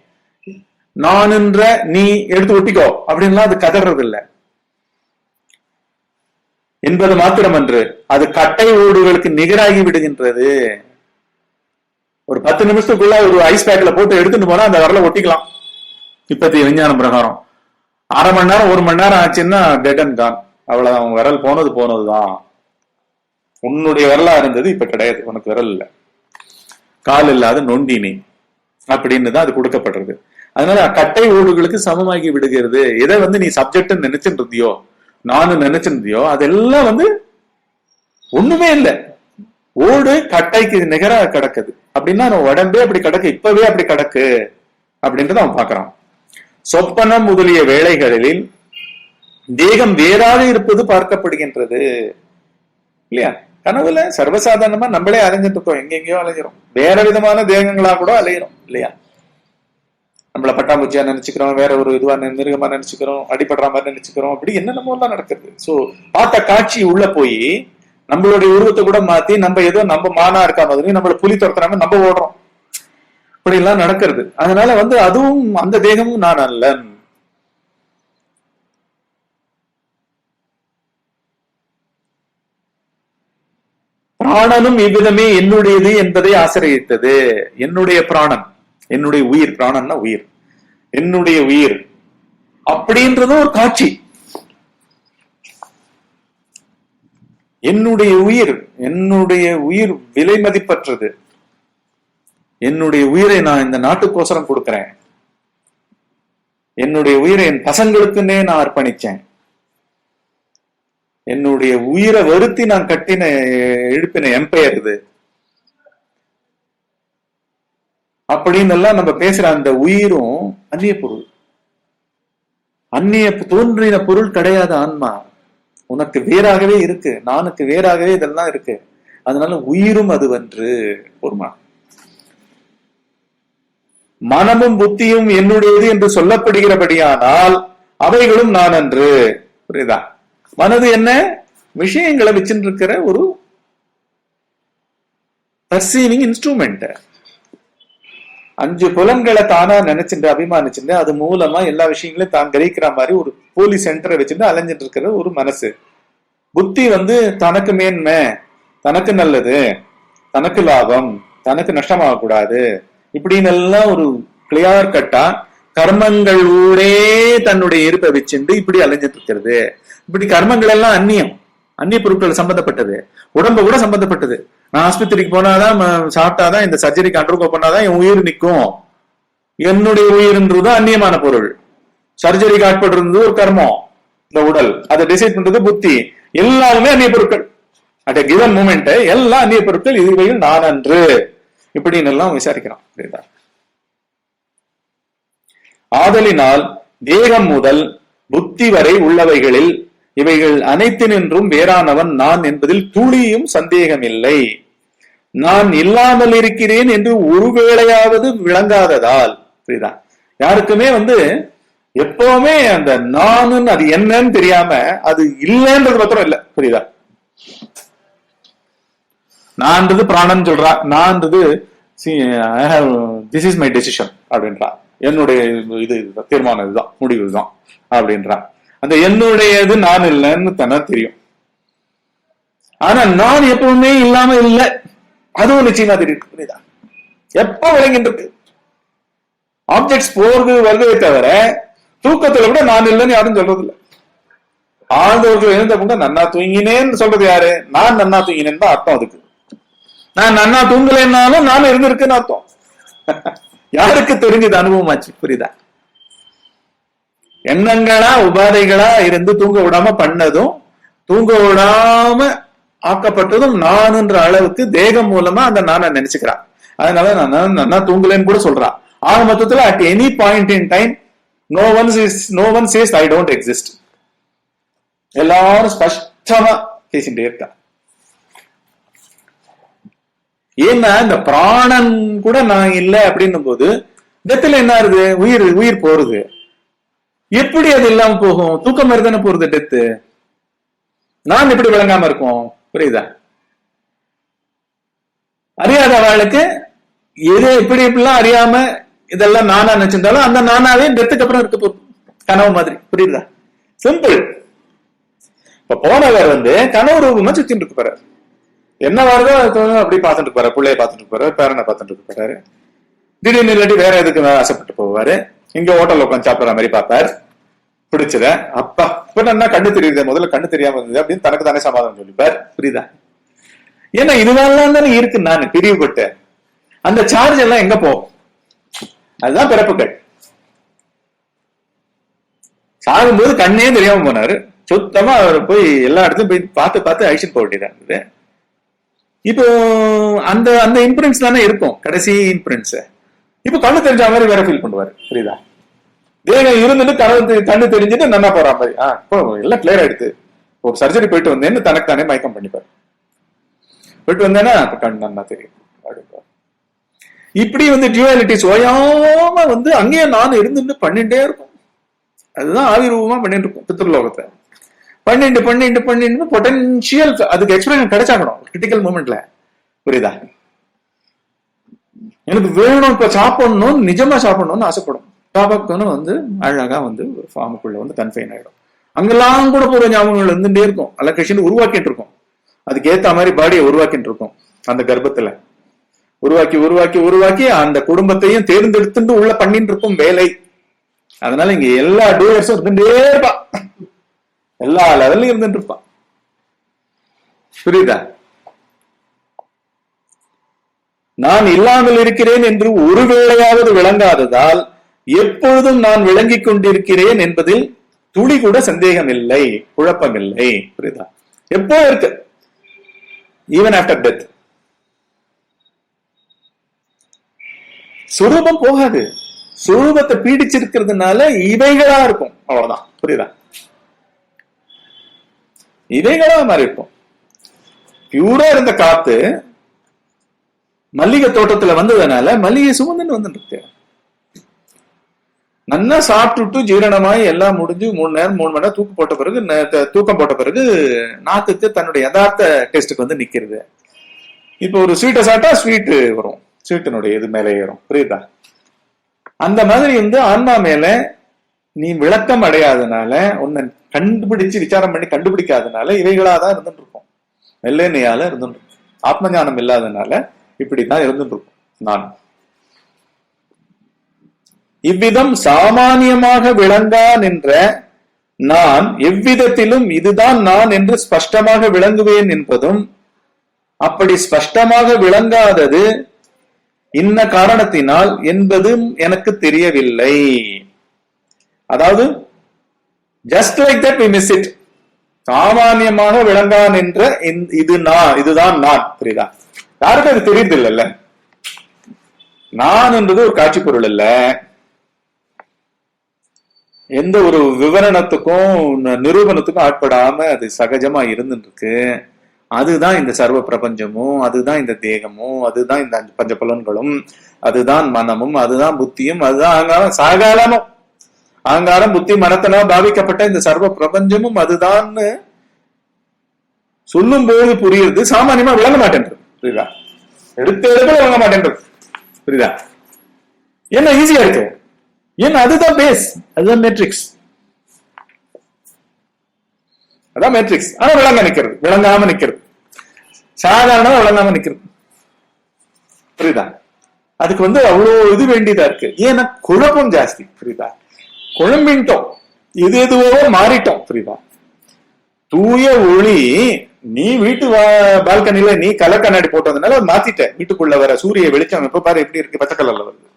நான் என்ற நீ எடுத்து ஒட்டிக்கோ அப்படின்லாம் அது கதறது இல்லை என்பது மாத்திரமன்று அது கட்டை ஓடுகளுக்கு நிகராகி விடுகின்றது. ஒரு 10 நிமிஷத்துக்குள்ள ஒரு ஐஸ் பேக்ல போட்டு எடுத்துட்டு போனா அந்த வரல ஒட்டிக்கலாம். இப்பத்திய விஞ்ஞானம் பிரகாரம் 1/2 மணி நேரம் 1 மணி நேரம் ஆச்சுன்னா டெட் அண்ட் கான். அவ்வளவு அவன் விரல் போனதுதான். உன்னுடைய விரலா இருந்தது இப்ப கிடையாது, உனக்கு விரல் இல்ல, கால் இல்லாத நொண்டினி அப்படின்னு தான் அது கொடுக்கப்படுறது. அதனால கட்டை ஓடுகளுக்கு சமமாகி விடுகிறது. எதை நீ சப்ஜெக்ட் நினைச்சுட்டு இருந்தியோ, நானும் நினைச்சிருந்தியோ, அதெல்லாம் ஒண்ணுமே இல்லை. ஓடு கட்டைக்கு நிகரா கிடக்குது அப்படின்னா உடம்பே அப்படி கிடக்கு, இப்பவே அப்படி கிடக்கு அப்படின்றத அவன் பாக்குறான். சொப்பனம் முதலிய வேளைகளில் தேகம் வேறாக இருப்பது பார்க்கப்படுகின்றது இல்லையா? கனவுல சர்வசாதாரணமா நம்மளே அலைஞ்சிட்டு இருக்கோம், எங்கெங்கயோ அலைஞ்சிரும், வேற விதமான தேகங்களா கூட அலையிறோம் இல்லையா? நம்மள பட்டாம்பூச்சியா நினைச்சுக்கிறோம், வேற ஒரு இதுவா மிருகமா நினைச்சுக்கிறோம், அடிபடுற மாதிரி நினைச்சுக்கிறோம், அப்படி என்னென்னமோ எல்லாம் நடக்குது. சோ பார்த்த காட்சி உள்ள போய் நம்மளுடைய உருவத்தை கூட மாத்தி நம்ம ஏதோ நம்ம மானா இருக்கா மாதிரி நம்மள புலி துரத்துறாம நம்ம ஓடுறோம், இப்படி எல்லாம் நடக்கிறது. அதனால அதுவும் அந்த தேகமும் நான் அல்ல. பிராணனும் இவ்விதமே என்னுடையது என்பதை ஆசிரியத்தது. என்னுடைய பிராணன், என்னுடைய உயிர், பிராணன்னா உயிர், என்னுடைய உயிர் அப்படின்றதும் ஒரு காட்சி. என்னுடைய உயிர் விலை மதிப்பற்றது. என்னுடைய உயிரை நான் இந்த நாட்டுக்கோசரம் கொடுக்கிறேன், என்னுடைய உயிரை என் பசங்களுக்குன்னே நான் அர்ப்பணிச்சேன், என்னுடைய உயிரை வருத்தி நான் கட்டின எழுப்பின எம்பையர் இது அப்படின்னு எல்லாம் நம்ம பேசுற அந்த உயிரும் அந்நிய பொருள், அந்நிய தோன்றின பொருள் கிடையாது. ஆன்மா உனக்கு வேறாகவே இருக்கு, நானுக்கு வேறாகவே இதெல்லாம் இருக்கு. அதனால உயிரும் அதுவன்று பொறுமா. மனமும் புத்தியும் என்னுடையது என்று சொல்லப்படுகிறபடியானால் அவைகளும் நான் அன்று. புரியுதா? மனது என்ன? விஷயங்களை வச்சுட்டு இருக்கிற ஒரு பர்சீவிங் இன்ஸ்ட்ருமெண்ட். 5 புலன்களை தானா நினைச்சுட்டு அபிமானிச்சுட்டு அது மூலமா எல்லா விஷயங்களையும் தான் கிரகிக்கிற மாதிரி ஒரு போலீஸ் சென்டரை வச்சுட்டு அலைஞ்சிட்டு இருக்கிற ஒரு மனசு. புத்தி தனக்கு மேன்மை, தனக்கு நல்லது, தனக்கு லாபம், தனக்கு நஷ்டமாக கூடாது, இப்படின்னு எல்லாம் ஒரு கிளியர் கட்டா கர்மங்கள் ஊரே தன்னுடைய இருப்பை வச்சுட்டு இப்படி அலைஞ்சிட்டு இருக்கிறது. இப்படி கர்மங்கள் எல்லாம் அந்நிய பொருட்கள் சம்பந்தப்பட்டது, உடம்பு கூட சம்பந்தப்பட்டது. நான் ஆஸ்பத்திரிக்கு போனாதான், சாப்பிட்டாதான், இந்த சர்ஜரிக்கு அண்டர்கோ பண்ணாதான் என் உயிர் நிற்கும். என்னுடைய உயிர்ன்றது அந்நியமான பொருள். சர்ஜரிக்கு ஆட்படுறது ஒரு கர்மம், இந்த உடல், அதை டிசைட் பண்றது புத்தி. எல்லாருமே அந்நிய பொருட்கள். அட் எ கிவன் மூமெண்ட் எல்லாம் அந்நிய பொருட்கள். இதுவையில் நான் அன்று இப்படின்னு எல்லாம் விசாரிக்கிறான். ஆதலினால் தேகம் முதல் புத்தி வரை உள்ளவைகளில் இவைகள் அனைத்தினின்றும் வேறானவன் நான் என்பதில் துளியும் சந்தேகமில்லை. நான் இல்லாமல் இருக்கிறேன் என்று ஒருவேளையாவது விளங்காததால். புரியுதா? யாருக்குமே எப்பவுமே அந்த நானுன்னு அது என்னன்னு தெரியாம அது இல்லைன்றது மாத்திரம் இல்ல. புரியுதா? நான்றது பிராணன் சொல்றா, நான்றது திஸ் இஸ் மை டெசிஷன் அப்படின்றா, என்னுடைய இது தீர்மானம் இதுதான், முடிவு இதுதான் அப்படின்றா. அந்த என்னுடையது நான் இல்லைன்னு தானே தெரியும். ஆனா நான் எப்பவுமே இல்லாம இல்லை, அதுவும் நிச்சயமா தெரியும். புரியுதா? எப்ப விளங்கிட்டு ஆப்ஜெக்ட்ஸ் போறது வருதே தவிர தூக்கத்துல கூட நான் இல்லைன்னு யாரும் சொல்றது இல்லை. ஆழ்ந்தவர்கள் எழுந்த நன்னா தூங்கினேன்னு சொல்றது யாரு? நான் நன்னா தூங்கினேன்னு தான் அர்த்தம். அதுக்கு நான் நன்னா தூங்கலைன்னாலும் நான் இருந்திருக்குன்னு அர்த்தம். யாருக்கு தெரிஞ்சது அனுபவமாச்சு? புரியுதா? எண்ணங்களா உபாதைகளா இருந்து தூங்க விடாம பண்ணதும் தூங்க விடாம ஆக்கப்பட்டதும் நானுன்ற அளவுக்கு தேகம் மூலமா அந்த நானை நினைச்சுக்கிறான். அதனால நான் தூங்கலன்னு கூட சொல்றான். ஆக மொத்தத்துல at any point in time no one says I don't exist. எல்லாரும் ஸ்பஷ்டமா பேசிட்டே இருக்கா. ஏன்னா இந்த பிராணன் கூட நான் இல்லை அப்படின்னும் போது டெத்துல என்ன ஆகுது? உயிர் போறது. எப்படி அது இல்லாம போகும்? தூக்கம் மாதிரி தானே போறது டெத்து. நான் எப்படி விளங்காம இருக்கும்? புரியுதா? அறியாத அவளுக்கு எது இப்படிலாம் அறியாம இதெல்லாம் நானா நினைச்சிருந்தாலும் அந்த நானாவே டெத்துக்கு அப்புறம் இருக்க போகுது, கனவு மாதிரி. புரியுதா? சிம்பிள். இப்ப போனவர் கனவு ரூபமா சுத்திட்டு இருக்கு போறாரு. என்ன வருதோ அப்படி பார்த்துட்டு போறாரு, பிள்ளைய பார்த்துட்டு போறாரு, பேரனை பார்த்துட்டு போறாரு. திடீர்னு இல்லாட்டி வேற எதுக்கு ஆசைப்பட்டு போவாரு. இங்க ஹோட்டல் உட்காந்து சாப்பிடுற மாதிரி பார்ப்பாரு, பிடிச்சத. அப்பா இப்ப என்ன கண்ணு தெரியுது, முதல்ல கண்ணு தெரியாம இருந்தது அப்படின்னு தனக்கு தானே சமாதானம் சொல்லிப்பார். புரியுதா? ஏன்னா இதுவெல்லாம் தானே இருக்கு. நான் பிரிவுபட்டு அந்த சார்ஜ் எல்லாம் எங்க போகும்? அதுதான் பிறப்புகள். சாகும்போது கண்ணே தெரியாம போனாரு, சுத்தமா அவர் போய் எல்லா இடத்துலயும் போய் பார்த்து அழிச்சுட்டு போக வேண்டியதா இருந்தது. இப்போ அந்த அந்த இம்ப்ரின்ஸ் தானே இருக்கும், கடைசி இம்ப்ரின்ஸ். இப்ப கண்ணு தெரிஞ்ச மாதிரி வேற ஃபீல் பண்ணுவாரு. புரியுதா? தேகம் இருந்துட்டு கண்ணு தெரிஞ்சுட்டு நல்லா போற மாதிரி. இப்போ எல்லாம் கிளியர் ஆயிடுது, ஒரு சர்ஜரி போயிட்டு வந்தேன்னு தனக்கு தானே மயக்கம் பண்ணிப்பாரு. போயிட்டு வந்தேன்னா அப்ப கண் நல்லா தெரியும். இப்படி டியூவாலிட்டி ஓயாம அங்கேயே நான் இருந்துட்டு பண்ணிட்டே இருக்கும். அதுதான் ஆவிரூபமா பண்ணிட்டு இருக்கும் பித்ருலோகத்தை. பண்ணிட்டு பொட்டன்ஷியல் அதுக்கு எக்ஸ்பிரஷன் கிடைச்சாகணும் கிரிட்டிக்கல் மூமெண்ட்ல. புரியுதா? எனக்கு வேணும் இப்ப சாப்பிடணும், நிஜமா சாப்பிடணும்னு ஆசைப்படும். டாபாக்தோன்னு அழகா ஒரு ஃபார்முக்குள்ள கன்ஃபைன் ஆயிடும். அங்கெல்லாம் கூட பூர்வ ஞாபகங்கள் இருந்துட்டே இருக்கும். அலோகேஷன் உருவாக்கிட்டு இருக்கும், அதுக்கு ஏத்த மாதிரி பாடியை உருவாக்கிட்டு இருக்கும். அந்த கர்ப்பத்துல உருவாக்கி அந்த குடும்பத்தையும் தேர்ந்தெடுத்து உள்ள பண்ணிட்டு இருக்கும் வேலை. அதனால இங்க எல்லா டூயர்ஸும் இருந்துட்டே இருப்பான், எல்லா லெவல்லையும் இருந்துட்டு இருப்பான். புரியுதா? நான் இல்லாமல் இருக்கிறேன் என்று ஒருவேளையாவது விளங்காததால் எப்பொழுதும் நான் விளங்கிக் கொண்டிருக்கிறேன் என்பதில் துளி கூட சந்தேகம் இல்லை, குழப்பம் இல்லை. புரியுதா? எப்போ இருக்கு, ஈவன் ஆஃப்டர் டெத். சுரூபம் போகாது. சுரூபத்தை பீடிச்சிருக்கிறதுனால இவைகளா இருக்கும், அவ்வளவுதான். புரியுதா? இவைகளா மாறி இருக்கும். பியூரா இருந்த காத்து மல்லிகை தோட்டத்துல வந்ததுனால மல்லிகை சுமந்துன்னு வந்துட்டு நல்லா சாப்பிட்டுட்டு ஜீரணமாய் எல்லாம் முடிஞ்சு 3 மணி நேரம் தூக்கம் போட்ட பிறகு நாக்குக்கு தன்னுடைய யதார்த்த டேஸ்டுக்கு நிக்கிறது. இப்ப ஒரு ஸ்வீட்டை சாப்பிட்டா ஸ்வீட் வரும், ஸ்வீட்டினுடைய இது மேலே ஏறும். புரியுதா? அந்த மாதிரி ஆன்மா மேல நீ விளக்கம் அடையாதனால, உன்னை கண்டுபிடிச்சு விசாரம் பண்ணி கண்டுபிடிக்காதனால இவைகளாதான் இருந்துட்டு இருக்கும். வெள்ளையால இருந்துட்டு இருக்கும். ஆத்ம ஞானம் இல்லாதனால இப்படித்தான் இருந்துட்டு இருக்கும். நான் இவ்விதம் சாமானியமாக விளங்கா நின்ற நான் எவ்விதத்திலும் இதுதான் நான் என்று ஸ்பஷ்டமாக விளங்குவேன் என்பதும், அப்படி ஸ்பஷ்டமாக விளங்காதது இன்ன காரணத்தினால் என்பதும் எனக்கு தெரியவில்லை. அதாவது just like that we miss it. சாமானியமாக விளங்கான் என்ற இதுதான் நான். புரியுதா? யாருக்கும் அது தெரியுது இல்ல. நான் என்பது ஒரு காட்சி பொருள் இல்ல. எந்த ஒரு விவரணத்துக்கும் நிரூபணத்துக்கும் ஆட்படாம அது சகஜமா இருந்துட்டு இருக்கு. அதுதான் இந்த சர்வ பிரபஞ்சமும், அதுதான் இந்த தேகமும், அதுதான் இந்த 5 பஞ்ச புலன்களும், அதுதான் மனமும், அதுதான் புத்தியும், அதுதான் அகங்காரம். சாகாலமும் அகங்காரம் புத்தி மனத்தினால் பாவிக்கப்பட்ட இந்த சர்வ பிரபஞ்சமும் அதுதான்னு சொல்லும் போது புரியுது, சாமானியமா விளங்க மாட்டேன்றது. புரியுதா? எடுத்து விளங்க மாட்டேன்றது. புரியுதா? என்ன ஈஸியா இருக்கு, ஏன்னா அதுதான் பேஸ், அதுதான் மேட்ரிக்ஸ், அதான் மேட்ரிக்ஸ். ஆனா விளங்க நிக்கிறது, விளங்காம நிக்கிறது, சாதாரணமா விளங்காம நிக்கிறது. புரியுதா? அதுக்கு அவ்வளவு இது வேண்டியதா இருக்கு. ஏன்னா குழப்பம் ஜாஸ்தி. புரியுதா? குழம்பிட்டோம், இது எதுவோ மாறிட்டோம். புரியுதா? தூய ஒளி, நீ வீட்டு பால்கனில நீ கலர் கண்ணாடி போட்டதுனால மாத்திட்ட. வீட்டுக்குள்ள வர சூரிய வெளிச்சம் எப்ப பாரு எப்படி இருக்கு, பச்சை கலர்ல வருது.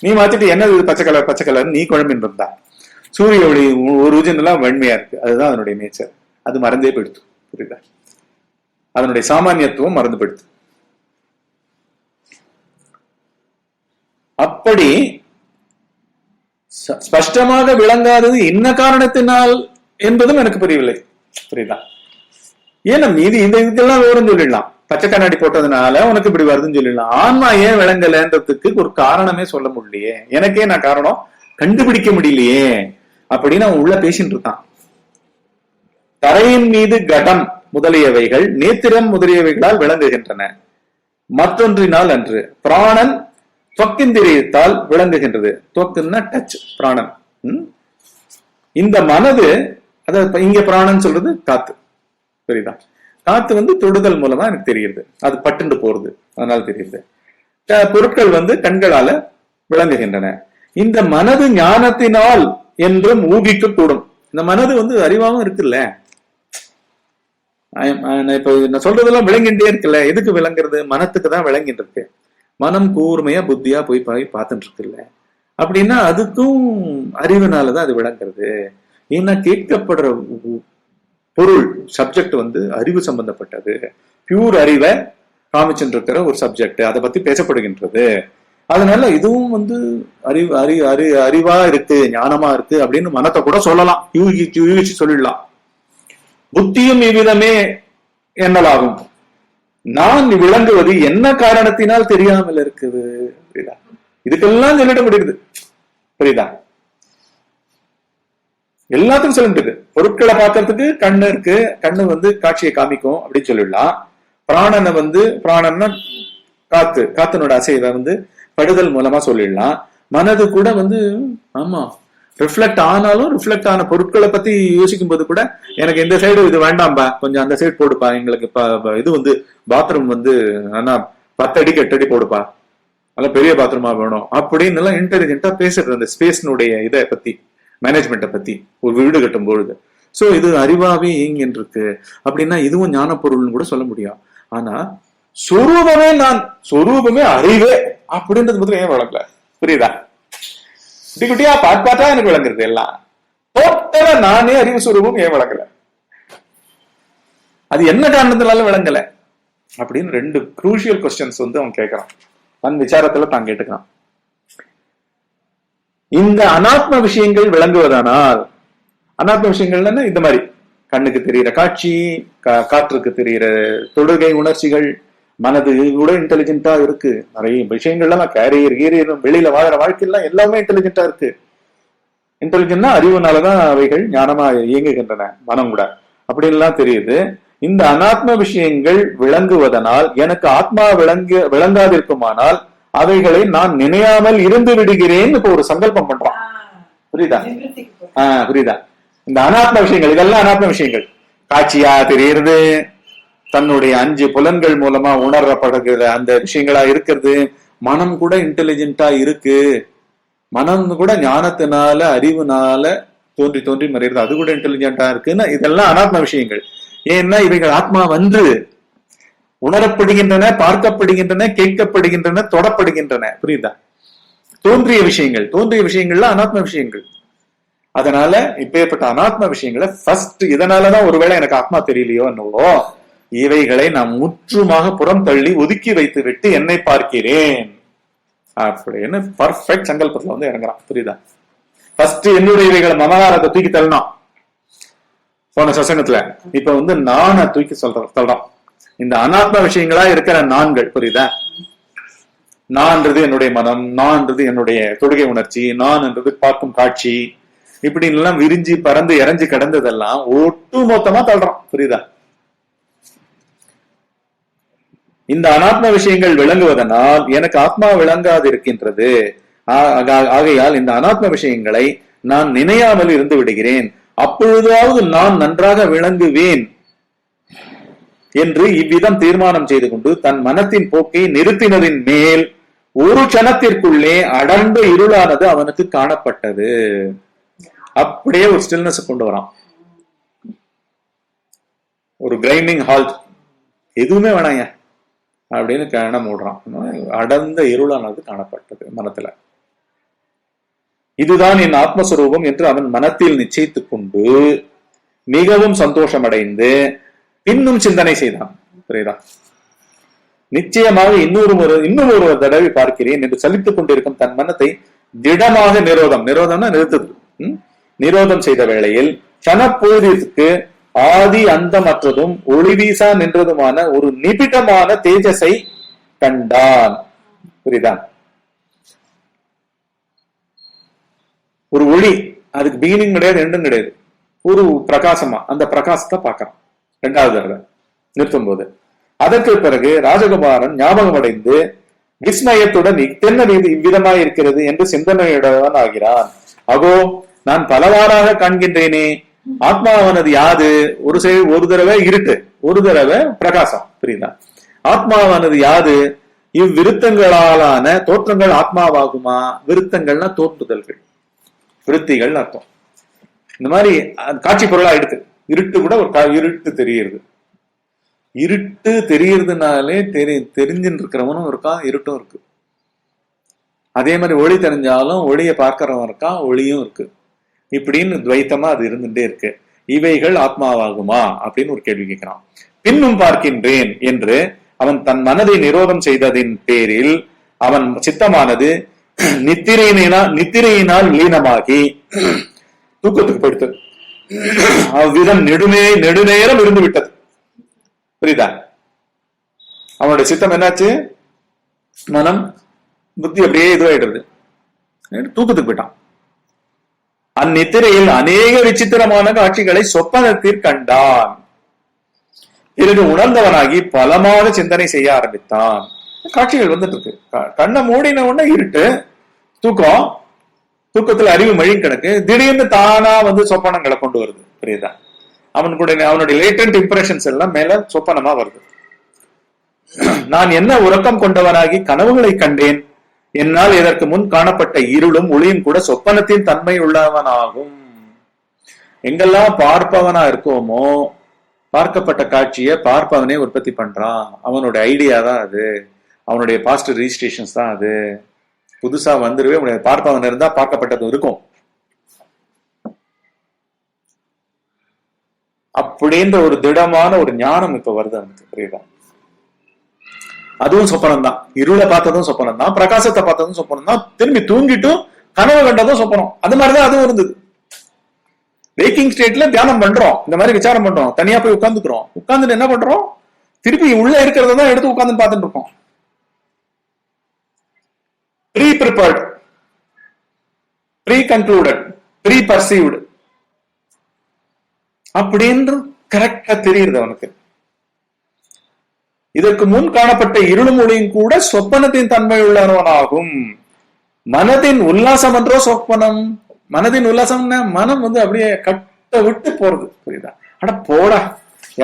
நீ மாத்திட்டு என்னது பச்சை கலர் நீ குழம்பின்னு இருந்தா. சூரிய ஒளி ஒரிஜினலா வெண்மையா இருக்கு, அதுதான் அதனுடைய நேச்சர். அது மறந்தே போயிடுத்து. புரியுதா? அதனுடைய சாமானியத்துவம் மறந்து போயிடுத்து. அப்படி ஸ்பஷ்டமாக விளங்காதது என்ன காரணத்தினால் என்பதும் எனக்கு புரியவில்லை. புரியுதா? ஏன்னா மீதி இந்த இதுக்கெல்லாம் விவரம் சொல்லிடலாம். பச்சை கண்ணாடி போட்டதுனால உனக்கு இப்படி வருதுன்னு சொல்லிடலாம். ஆன்மா ஏன் விளங்கலன்றதுக்கு ஒரு காரணமே சொல்ல முடியலையே, எனக்கே நான் காரணம் கண்டுபிடிக்க முடியலையே அப்படின்னு அவன் உள்ள பேசிட்டு இருக்கான். தரையின் மீது கடம் முதலியவைகள் நேத்திரம் முதலியவைகளால் விளங்குகின்றன, மற்றொன்றினால் அன்று. பிராணன் தொக்கிந்திரியத்தால் விளங்குகின்றது. தொக்குன்னா டச், பிராணன். இந்த மனது, அத இங்க பிராணன் சொல்றது காத்து. புரியுதா? காத்து தொடுதல் மூலமா எனக்கு தெரியுது, அது பட்டுண்டு போறது, அதனால தெரியுது. பொருட்கள் கண்களால விளங்குகின்றன. இந்த மனது ஞானத்தினால் என்றும் ஊகிக்க கூடும். இந்த மனது அறிவாவும் இருக்குல்ல, இப்ப நான் சொல்றதெல்லாம் விளங்கிட்டே இருக்குல்ல. எதுக்கு விளங்குறது? மனத்துக்கு தான் விளங்கிட்டு இருக்கு. மனம் கூர்மையா புத்தியா போய் பார்த்துட்டு இருக்குல்ல. அப்படின்னா அதுக்கும் அறிவுனாலதான் அது விளங்குறது. ஏன்னா கேட்கப்படுற பொருள் சப்ஜெக்ட் அறிவு சம்பந்தப்பட்டது, பியூர் அறிவை காமிச்சுட்டு இருக்கிற ஒரு சப்ஜெக்ட், அதை பத்தி பேசப்படுகின்றது. அதனால இதுவும் அறிவா இருக்கு, ஞானமா இருக்கு அப்படின்னு மனத்தை கூட சொல்லலாம், யூகிச்சு சொல்லிடலாம். புத்தியும் இவ்விதமே என்னலாகும். நான் விளங்குவது என்ன காரணத்தினால் தெரியாமல் இருக்குது. புரியுதா? இதுக்கெல்லாம் சொல்லிட முடியுது. புரியுதா? எல்லாத்துக்கும் சொல்ல முடியுது. பொருட்களை பார்க்கறதுக்கு கண்ணு இருக்கு, கண்ணு காட்சியை காமிக்கும் அப்படின்னு சொல்லிடலாம். பிராணனை பிராணன்னா காத்து, காத்தினோட அசைவை படுதல் மூலமா சொல்லிடலாம். மனது கூட ஆமா ரிஃப்ளெக்ட் ஆனாலும், ரிஃப்ளெக்ட் ஆன பொருட்களை பத்தி யோசிக்கும் போது கூட எனக்கு இந்த சைடு இது வேண்டாம்பா, கொஞ்சம் அந்த சைடு போடுப்பா, எங்களுக்கு இது பாத்ரூம் ஆனா 10 அடிக்கு 8 அடி போடுப்பா, அதெல்லாம் பெரிய பாத்ரூமா வேணும் அப்படின்னு எல்லாம் இன்டெலிஜென்ட்டா பேசுறது. அந்த ஸ்பேஸ்னுடைய இதை பத்தி, மேனேஜ்மெண்ட்டை பத்தி ஒரு வீடு கட்டும் பொழுது. சோ இது அறிவாவே இயங்கின்னு இருக்கு அப்படின்னா இதுவும் ஞான பொருள்னு கூட சொல்ல முடியும். ஆனா சொரூபமே அறிவே அப்படின்றது மட்டும் ஏன் வழங்கல? புரியுதா? குட்டி குட்டியா பாட்டா எனக்கு விளங்குறது எல்லாம். டோட்டலா நானே அறிவு சுரூபம் ஏன் விளங்கல? அது என்ன காரணத்தினால விளங்கல அப்படின்னு 2 குரூஷியல் கொஸ்டின்ஸ் அவன் கேட்கறான். தன் விசாரத்துல தான் கேட்டுக்கிறான். இந்த அனாத்ம விஷயங்கள் விளங்குவதானால், அனாத்ம விஷயங்கள்னா இந்த மாதிரி கண்ணுக்கு தெரிகிற காட்சி, காற்றுக்கு தெரிகிற தொடுகை உணர்ச்சிகள், மனது கூட இன்டெலிஜென்ட்டா இருக்கு. நிறைய விஷயங்கள்லாம் கேரியர் வெளியில வாழற வாழ்க்கையெல்லாம் எல்லாமே இன்டெலிஜென்ட்டா இருக்கு. இன்டெலிஜென்ட்னா அறிவுனாலதான் அவைகள் ஞானமா இயங்குகின்றன, மனம் கூட அப்படின்லாம் தெரியுது. இந்த அனாத்ம விஷயங்கள் விளங்குவதனால் எனக்கு ஆத்மா விளங்காதிருக்குமானால் அவைகளை நான் நினையாமல் இருந்து விடுகிறேன். இப்ப ஒரு சங்கல்பம் பண்றான். புரியுதா? புரியுதா? இந்த அனாத்ம விஷயங்கள், இதெல்லாம் அனாத்ம விஷயங்கள். காட்சியா தெரியுது, தன்னுடைய 5 புலன்கள் மூலமா உணரப்படுகிற அந்த விஷயங்களா இருக்கிறது. மனம் கூட இன்டெலிஜென்ட்டா இருக்கு, மனம் கூட ஞானத்தினால அறிவுனால தோன்றி மறைகிறது, அது கூட இன்டெலிஜென்ட்டா இருக்குன்னா இதெல்லாம் அனாத்ம விஷயங்கள். ஏன்னா இவைகள் ஆத்மா உணரப்படுகின்றன, பார்க்கப்படுகின்றன, கேட்கப்படுகின்றன, தொடப்படுகின்றன. புரியுதா? தோன்றிய விஷயங்கள்ல அனாத்ம விஷயங்கள். அதனால இப்பேற்பட்ட அனாத்ம விஷயங்களை ஃபர்ஸ்ட், இதனாலதான் ஒருவேளை எனக்கு ஆத்மா தெரியலையோ என்னவோ, இவைகளை நான் முற்றுமாக புறம் தள்ளி ஒதுக்கி வைத்து விட்டு என்னை பார்க்கிறேன் அப்படின்னு பர்ஃபெக்ட் சங்கல்பத்துல இறங்குறான். புரியுதா? ஃபர்ஸ்ட் என்னுடைய இவைகளை மமகாரத்தை தூக்கி தள்ளணும் போன சசங்கத்துல. இப்ப நானை தூக்கி சொல்றான். இந்த அனாத்ம விஷயங்களா இருக்கிற நான்கள், புரியுதா? நான்ன்றது என்னுடைய மனம், நான்ன்றது என்னுடைய தொடுகை உணர்ச்சி, நான் என்றது பார்க்கும் காட்சி, இப்படி எல்லாம் விரிஞ்சு பறந்து இறஞ்சு கிடந்ததெல்லாம் ஒட்டு மொத்தமா தள்ளுறோம், புரியுதா? இந்த அனாத்ம விஷயங்கள் விளங்குவதனால் எனக்கு ஆத்மா விளங்காது இருக்கின்றது. ஆகையால் இந்த அனாத்ம விஷயங்களை நான் நினையாமல் இருந்து விடுகிறேன். அப்பொழுதாவது நான் நன்றாக விளங்குவேன் என்று இவ்விதம் தீர்மானம் செய்து கொண்டு தன் மனத்தின் போக்கை நிறுத்தினதின் மேல் ஒரு கணத்திற்குள்ளே அடர்ந்த இருளானது அவனுக்கு காணப்பட்டது. அப்படியே ஒரு ஸ்டில்னஸ் கொண்டு வரான், ஒரு கிரைண்டிங் ஹால்ட், எதுவுமே வேணாங்க அப்படின்னு கண்ண மூடுறான். அடர்ந்த இருளானது காணப்பட்டது மனத்துல. இதுதான் என் ஆத்மஸ்வரூபம் என்று அவன் மனத்தில் நிச்சயித்துக் கொண்டு மிகவும் சந்தோஷம் அடைந்து இன்னும் சிந்தனை செய்தான், புரியுதா? நிச்சயமாக இன்னும் ஒரு தடவை பார்க்கிறேன் என்று சலித்துக் கொண்டிருக்கும் தன் மனத்தை திடமாக நிரோதம்னா நிறுத்துது, நிரோதம் செய்த வேளையில் கனப்பொழுதிற்கு ஆதி அந்தமற்றதும் ஒளிவீசா நின்றதுமான ஒரு நிபிடமான தேஜஸை கண்டான், புரியுதா? ஒரு ஒளி, அதுக்கு பிகினிங் கிடையாது, எண்டும் கிடையாது, ஒரு பிரகாசமா அந்த பிரகாசத்தை பார்க்கறான் இரண்டாவது தடவை நிறுத்தும் போது. அதற்கு பிறகு ராஜகுமாரன் ஞாபகம் அடைந்து விஸ்மயத்துடன் இத்தென்ன இவ்விதமாய் இருக்கிறது என்று சிந்தனையுடன் ஆகிறான். அகோ, நான் பலவாறாக காண்கின்றேனே, ஆத்மாவானது யாது? ஒரு தடவை இருட்டு, ஒரு தடவை பிரகாசம், புரியுதா? ஆத்மாவானது யாது? இவ்விருத்தங்களாலான தோற்றங்கள் ஆத்மாவாகுமா? விருத்தங்கள்னா தோற்றுதல்கள், விருத்திகள் அர்த்தம். இந்த மாதிரி காட்சி பொருளா எடுத்து இருட்டு கூட ஒரு இருட்டு தெரியுது. இருட்டு தெரியறதுனாலே தெரிஞ்சுன்னு இருக்கிறவனும் இருக்கான், இருட்டும் இருக்கு. அதே மாதிரி ஒளி தெரிஞ்சாலும் ஒளியை பார்க்கிறவன் இருக்கான், ஒளியும் இருக்கு. இப்படின்னு துவைத்தமா அது இருந்துட்டே இருக்கு. இவைகள் ஆத்மாவாகுமா அப்படின்னு ஒரு கேள்வி கேட்கிறான். பின்னும் பார்க்கின்றேன் என்று அவன் தன் மனதை நிரோதம் செய்ததின் பேரில் அவன் சித்தமானது நித்திரையினால் லீனமாகி தூக்கத்துக்கு போயிடுத்து. அவ்விதம் நெடுநேரம் இருந்து விட்டது, புரியுதா? அவனுடைய சித்தம் என்னாச்சு? மனம் புத்தி அப்படியே இதுவாயிடுறது, தூக்கத்துக்கு போயிட்டான். அந்நித்திரையில் அநேக விசித்திரமான காட்சிகளை சொப்பனத்தில் கண்டான். பிறகு உணர்ந்தவனாகி பலமான சிந்தனை செய்ய ஆரம்பித்தான். காட்சிகள் வந்துட்டு இருக்கு. கண்ணை மூடின உடனே இருட்டு, தூக்கம், தூக்கத்துல அறிவு மழி கிடக்கு, திடீர்னு தானா சொப்பனங்களை கொண்டு வருது, புரியுதா? அவனுடைய லேட்டன்ட் இம்ப்ரெஷன்ஸ் எல்லாம் மேல சொப்பனமா வருது. நான் என்ன உறக்கம் கொண்டவனாகி கனவுகளை கண்டேன். என்னால் இதற்கு முன் காணப்பட்ட இருளும் ஒளியும் கூட சொப்பனத்தின் தன்மை உள்ளவனாகும். எங்கெல்லாம் பார்ப்பவனா இருக்கோமோ, பார்க்கப்பட்ட காட்சியை பார்ப்பவனே உற்பத்தி பண்றான். அவனுடைய ஐடியா தான் அது, அவனுடைய பாஸ்ட் ரிஜிஸ்ட்ரேஷன்ஸ் தான் அது. புதுசா வந்துருவே முடியாது. பார்ப்பவன் இருந்தா பார்க்கப்பட்டது இருக்கும். அப்படின்ற ஒரு திடமான ஒரு ஞானம் இப்ப வருது அவனுக்கு, புரியுதா? அதுவும் சொப்பனம் தான். இருளை பார்த்ததும் சொப்பனம் தான், பிரகாசத்தை பார்த்ததும் சொப்பனம் தான், திரும்பி தூங்கிட்டும் கனவு கண்டதும் சொப்பனம். அது மாதிரிதான் அதுவும் இருந்தது. வேக்கிங் ஸ்டேட்ல தியானம் பண்றோம், இந்த மாதிரி விசாரம் பண்றோம், தனியா போய் உட்காந்துக்கிறோம். உட்கார்ந்துட்டு என்ன பண்றோம்? திருப்பி உள்ள இருக்கிறத தான் எடுத்து உட்கார்ந்து பார்த்துட்டு இருக்கோம். Pre prepared, pre concluded, pre perceived அப்படின்னு கரெக்டா தெரியுது அவனுக்கு. இதற்கு முன் காணப்பட்ட இருளும் ஒளியும் கூட சொப்பனத்தின் தன்மை உள்ளவனாகும். மனதின் உல்லாசம் என்றோ சொப்பனம். மனதின் உல்லாசம்னா மனம் அப்படியே கட்ட விட்டு போறது, புரியுதா? ஆனா போடா,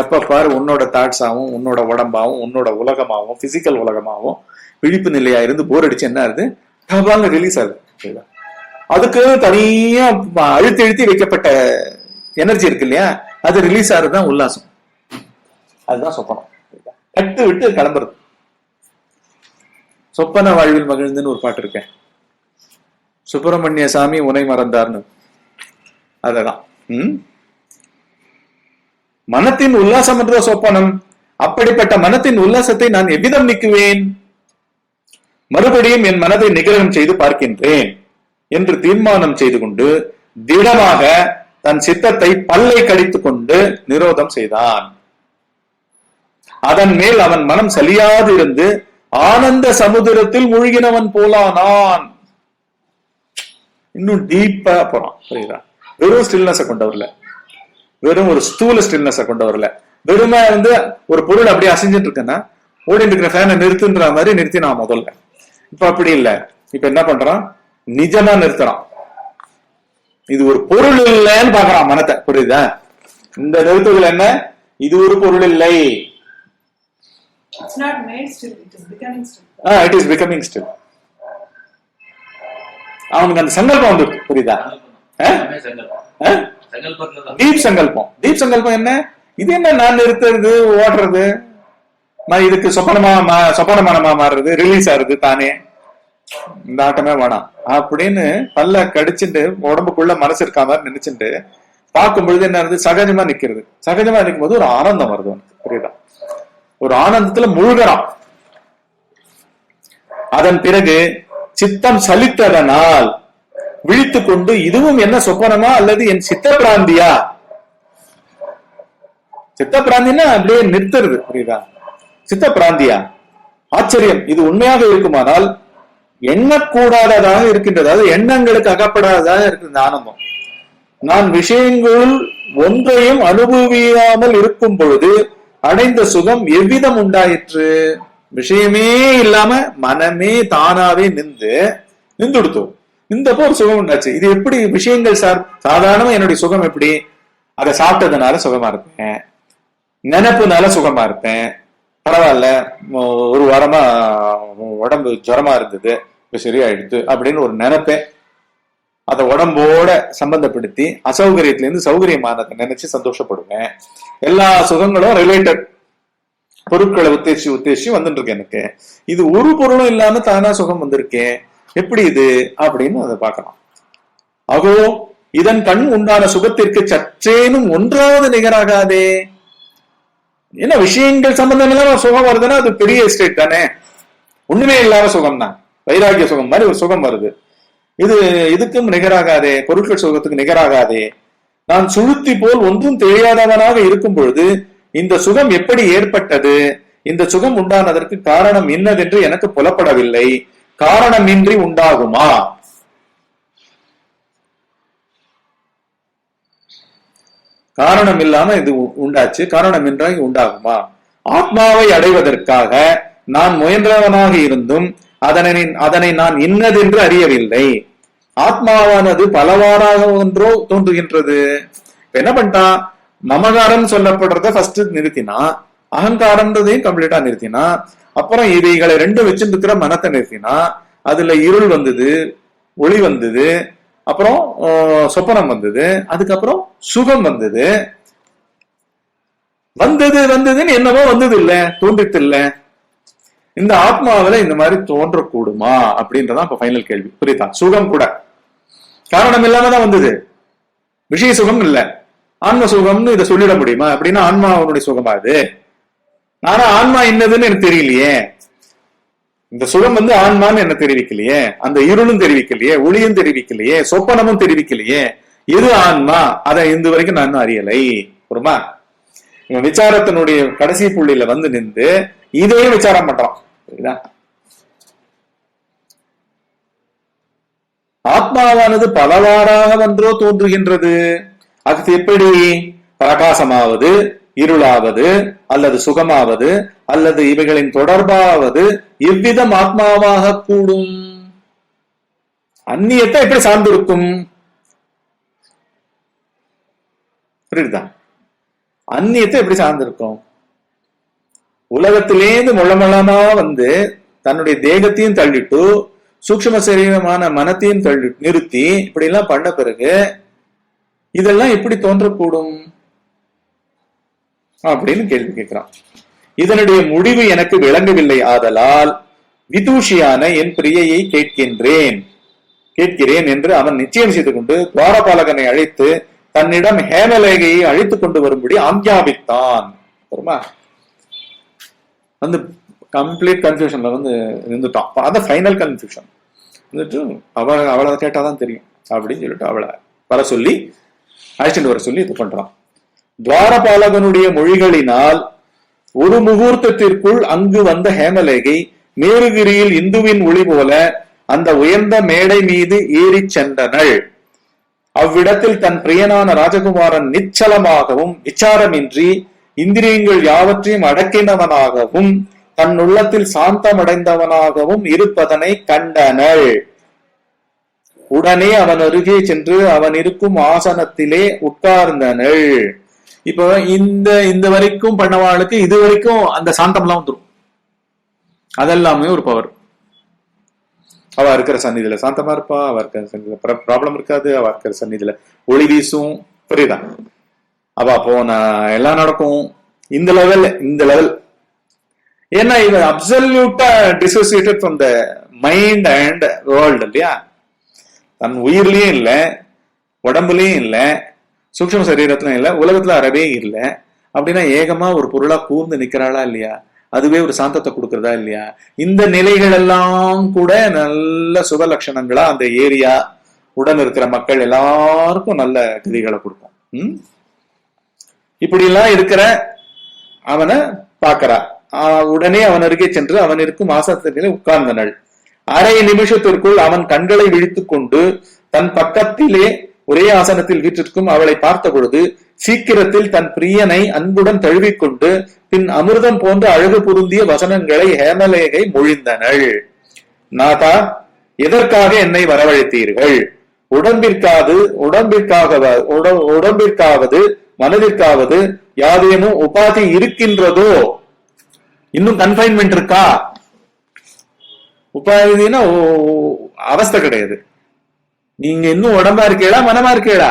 எப்ப பாரு உன்னோட தாட்ஸாவும் உன்னோட உடம்பாவும் உன்னோட உலகமாவும் பிசிக்கல் உலகமாவும் விழிப்பு நிலையா இருந்து போர் அடிச்சு என்ன ஆகுது? டபாங்க ரிலீஸ் ஆகுது, புரியுதா? அதுக்கு தனியா அழுத்தி வைக்கப்பட்ட எனர்ஜி இருக்கு இல்லையா, அது ரிலீஸ் ஆகுதுதான் உல்லாசம். அதுதான் சொப்பனம். கட்டு விட்டு கிளம்புறது. சொப்பன வாழ்வில் மகிழ்ந்துன்னு ஒரு பாட்டு இருக்கேன், சுப்பிரமணிய சாமி உனை மறந்தார்னு. அததான் மனத்தின் உல்லாசம் என்ற சொப்பனம். அப்படிப்பட்ட மனத்தின் உல்லாசத்தை நான் எவ்விதம் நீக்குவேன்? மறுபடியும் என் மனதை நிகரம் செய்து பார்க்கின்றேன் என்று தீர்மானம் செய்து கொண்டு திடமாக தன் சித்தத்தை பல்லை கடித்துக் கொண்டு நிரோதம் செய்தான். அதன் மேல் அவன் மனம் சலியாது இருந்து ஆனந்த சமுதிரத்தில் மூழ்கினவன் போலானான். இன்னும் டீப்பா போறான். புரியுதா? வெறும் ஸ்டில்னஸ கொண்டு வரல, வெறும் ஒரு ஸ்தூல ஸ்டில்னஸ கொண்டு வரல. வெறுமை ஒரு பொருள் அப்படியே அசைஞ்சிட்டு இருக்குன்னா ஓடிட்டு இருக்கிற ஃபேனை நிறுத்துன்ற மாதிரி நிறுத்தினான் முதல்ல. இப்ப அப்படி இல்ல. இப்ப என்ன பண்றான்? நிஜமா நிறுத்துறான். இது ஒரு பொருள் இல்லைன்னு பாக்குறான் மனத்தை. புரியுதா? இந்த நிறுத்துகள் என்ன? இது ஒரு பொருள் இல்லை. It's not made still, it is becoming still. It is becoming still. அவனுக்கு அந்த சங்கல்பம் வந்துருக்கு. புரியுதா? டீப் சங்கல்பம். டீப் சங்கல்பம் என்ன? இது என்ன நான் நிறுத்துறது, ஓடுறது, இதுக்கு சொப்பனமானமா மாறுறது, ரிலீஸ் ஆகுறது தானே, இந்த ஆட்டமே வேணாம் அப்படின்னு பல்ல கடிச்சுட்டு உடம்புக்குள்ள மனசு இருக்கா மாதிரி நினைச்சுட்டு பார்க்கும் பொழுது என்ன ஆகுது? சகஜமா நிக்கிறது. சகஜமா நிற்கும் போது ஒரு ஆனந்தம் வருது அவனுக்கு. புரியுதா? ஒரு ஆனந்தத்துல முழுகிறான். அதன் பிறகு சித்தம் சலித்ததனால் விழித்து கொண்டு இதுவும் என்ன சொப்பனமா அல்லது என் சித்த பிராந்தியா? சித்த பிராந்தினா அப்படியே நிறுத்துறது. புரியுதா? சித்த பிராந்தியா? ஆச்சரியம். இது உண்மையாக இருக்குமானால் எண்ணக்கூடாததாக இருக்கின்றது. அதாவது எண்ணங்களுக்கு அகப்படாததாக இருக்கு இந்த ஆனந்தம். நான் விஷயங்களுள் ஒன்றையும் அனுபவியாமல் இருக்கும் பொழுது அடைந்த சுகம் எவ்விதம் உண்டாயிற்று? விஷயமே இல்லாம மனமே தானாவே நின்றுடுத்தோம். நின்றப்போ ஒரு சுகம் உண்டாச்சு. இது எப்படி விஷயங்கள் சாதாரணமா என்னுடைய சுகம் எப்படி? அதை சாப்பிட்டதுனால சுகமா இருப்பேன், நினைப்புனால சுகமா இருப்பேன். பரவாயில்ல, ஒரு வாரமா உடம்பு ஜுரமா இருந்தது, இப்ப சரியாயிடுது அப்படின்னு ஒரு நினைப்பேன். அதை உடம்போட சம்பந்தப்படுத்தி அசௌகரியத்துல இருந்து சௌகரியமானதை நினைச்சு சந்தோஷப்படுவேன். எல்லா சுகங்களும் ரிலேட்டட் பொருட்களை உத்தேசி வந்துட்டு இருக்கு எனக்கு. இது ஒரு பொருளும் இல்லாம தானா சுகம் வந்திருக்கேன், எப்படி இது அப்படின்னு அதை பார்க்கலாம். ஆகோ இதன் கண் உண்டான சுகத்திற்கு சற்றேனும் ஒன்றாவது நிகராகாதே. என்ன விஷயங்கள் சம்பந்தம் இல்லாம சுகம் வருதுன்னா அது பெரிய எஸ்டேட் தானே. ஒண்ணுமே இல்லாத சுகம் தான், வைராகிய சுகம் மாதிரி ஒரு சுகம் வருது. இது இதுக்கும் நிகராகாதே, பொருட்கள் சுகத்துக்கு நிகராகாதே. நான் சுழுத்தி போல் ஒன்றும் தெரியாதவனாக இருக்கும் பொழுது இந்த சுகம் எப்படி ஏற்பட்டது? இந்த சுகம் உண்டானதற்கு காரணம் என்னதென்று எனக்கு புலப்படவில்லை. காரணமின்றி உண்டாகுமா? காரணம் இல்லாம இது உண்டாச்சு, காரணம் இன்றி உண்டாகுமா? ஆத்மாவை அடைவதற்காக நான் முயன்றவனாக இருந்தும் அதனை நான் இன்னதென்று அறியவில்லை. ஆத்மாவானது பலவாறாக ஒன்றோ தோன்றுகின்றது. இப்ப என்ன பண்ணிட்டான்? மமகாரம் சொல்லப்படுறத ஃபர்ஸ்ட் நிறுத்தினா, அகங்காரம்ன்றதையும் கம்ப்ளீட்டா நிறுத்தினா, அப்புறம் இவைகளை ரெண்டும் வச்சுருக்கிற மனத்தை நிறுத்தினா, அதுல இருள் வந்தது, ஒளி வந்தது, அப்புறம் சொப்பனம் வந்தது, அதுக்கப்புறம் சுகம் வந்தது. வந்ததுன்னு என்னவோ வந்தது இல்ல, தோன்றிட்டு இல்ல. இந்த ஆத்மாவில இந்த மாதிரி தோன்றக்கூடுமா அப்படின்றதான் இப்ப ஃபைனல் கேள்வி. புரியுதா? சுகம் கூட காரணம் இல்லாம தான் வந்தது, விஷய சுகம் இல்ல. ஆன்ம சுகம்னு இதை சொல்லிட முடியுமா? அப்படின்னா ஆன்மாவுடைய சுகமா இது? ஆனா ஆன்மா என்னதுன்னு எனக்கு தெரியலையே. இந்த சுகம் ஆன்மான்னு என்ன தெரிவிக்கலையே, அந்த இருளும் தெரிவிக்கலையே, ஒளியும் தெரிவிக்கலையே, சொப்பனமும் தெரிவிக்கலையே. எது ஆன்மா? அதை இந்த வரைக்கும் நான் அறியலை. ஒருமா இவன் விசாரத்தினுடைய கடைசி புள்ளியில நின்று இதையும் விசாரம் பண்றான். ஆத்மாவானது பலவாறாக ஒன்றோ தோன்றுகின்றது. அது எப்படி? பிரகாசமாவது, இருளாவது, அல்லது சுகமாவது, அல்லது இவைகளின் தொடர்பாவது எவ்விதம் ஆத்மாவாக கூடும்? அந்நியத்தை எப்படி சார்ந்திருக்கும்? புரியுதா? அந்நியத்தை எப்படி சார்ந்திருக்கும்? உலகத்திலேந்து முழமளமா தன்னுடைய தேகத்தையும் தள்ளிட்டு சூக்ஷ்ம சரீரமான மனத்தையும் நிறுத்தி இப்படி எல்லாம் பண்ண பிறகு இதெல்லாம் எப்படி தோன்றக்கூடும் அப்படின்னு கேள்வி கேட்கிறான். இதனுடைய முடிவு எனக்கு விளங்கவில்லை. ஆதலால் விதூஷியான என் பிரியையை கேட்கிறேன் என்று அவன் நிச்சயம் செய்து கொண்டு துவாரபாலகனை அழைத்து தன்னிடம் ஹேமலேகையை அழைத்துக் கொண்டு வரும்படி ஆஞ்ஞாபித்தான். கம்ப்ளீட் கன்ஃபியூஷன்ல இருந்துட்டான். அதான் ஃபைனல் கன்ஃபியூஷன். அவளை கேட்டாதான் தெரியும் அப்படின்னு சொல்லிட்டு அவளை வர சொல்லி அழைச்சிட்டு வர சொல்லி இது பண்றான். துவாரபாலகனுடைய மொழிகளினால் ஒரு முகூர்த்தத்திற்குள் அங்கு வந்த ஹேமலேகை மேருகிரியில் இந்துவின் ஒளி போல அந்த உயர்ந்த மேடை மீது ஏறி சென்றனள். அவ்விடத்தில் தன் பிரியனான ராஜகுமாரன் நிச்சலமாகவும் விசாரமின்றி இந்திரியங்கள் யாவற்றையும் அடக்கினவனாகவும் தன் உள்ளத்தில் சாந்தமடைந்தவனாகவும் இருப்பதனை கண்டனள். உடனே அவன் அருகே சென்று அவன் இருக்கும் ஆசனத்திலே உட்கார்ந்தனள். இப்போ இந்த வரைக்கும் பண்ணவாளுக்கு இது வரைக்கும் அந்த சாந்தம்லாம் வந்துடும். அதெல்லாமே ஒரு பவர். அவ இருக்கிற சந்நிதியில சாந்தமா இருப்பா, அவ இருக்கிற சந்நிதியில ப்ராப்ளம் இருக்காது, அவ இருக்கிற சந்நிதியில ஒளி வீசும். புரியுதா? அவ போன எல்லாம் நடக்கும். இந்த லெவல் ஏன்னா இது அப்சல்யூட்டா dissociated from the mind and world இல்லையா? தன் உயிர்லயும் இல்ல, உடம்புலயும் இல்ல, சூக்ஷ்ம சரீரத்திலும் இல்ல, உலகத்துல அறவே இல்லை. அப்படின்னா ஏகமா ஒரு பொருளா கூர்ந்து நிக்கிறாளா இல்லையா? அதுவே ஒரு சாந்தத்தை கொடுக்கறதா இல்லையா? இந்த நிலைகள் எல்லாம் கூட நல்ல சுப லட்சணங்களா அந்த ஏரியா உடன் இருக்கிற மக்கள் எல்லாருக்கும் நல்ல கதிகளை கொடுக்கும். இப்படி எல்லாம் இருக்கிற அவனை பாக்கிறா. உடனே அவன் அருகே சென்று அவன் இருக்கும் ஆசனத்திலே உட்கார்ந்தனள். அரை நிமிஷத்திற்குள் அவன் கண்களை விழித்துக் கொண்டு தன் பக்கத்திலே ஒரே ஆசனத்தில் வீற்றிருக்கும் அவளை பார்த்த பொழுது சீக்கிரத்தில் தன் பிரியனை அன்புடன் தழுவிக்கொண்டு பின் அமிர்தம் போன்ற அழகு பொருந்திய வசனங்களை ஹேமலேகை மொழிந்தனள். நாதா, எதற்காக என்னை வரவழைத்தீர்கள்? உடம்பிற்காவது மனதிற்காவது யாதேனும் உபாதி இருக்கின்றதோ? இன்னும் கன்ஃபைன்மெண்ட் இருக்கா? உபாதினா அவஸ்தை கிடையாது. நீங்க இன்னும் உடம்பா இருக்கீங்களா, மனமா இருக்கீங்களா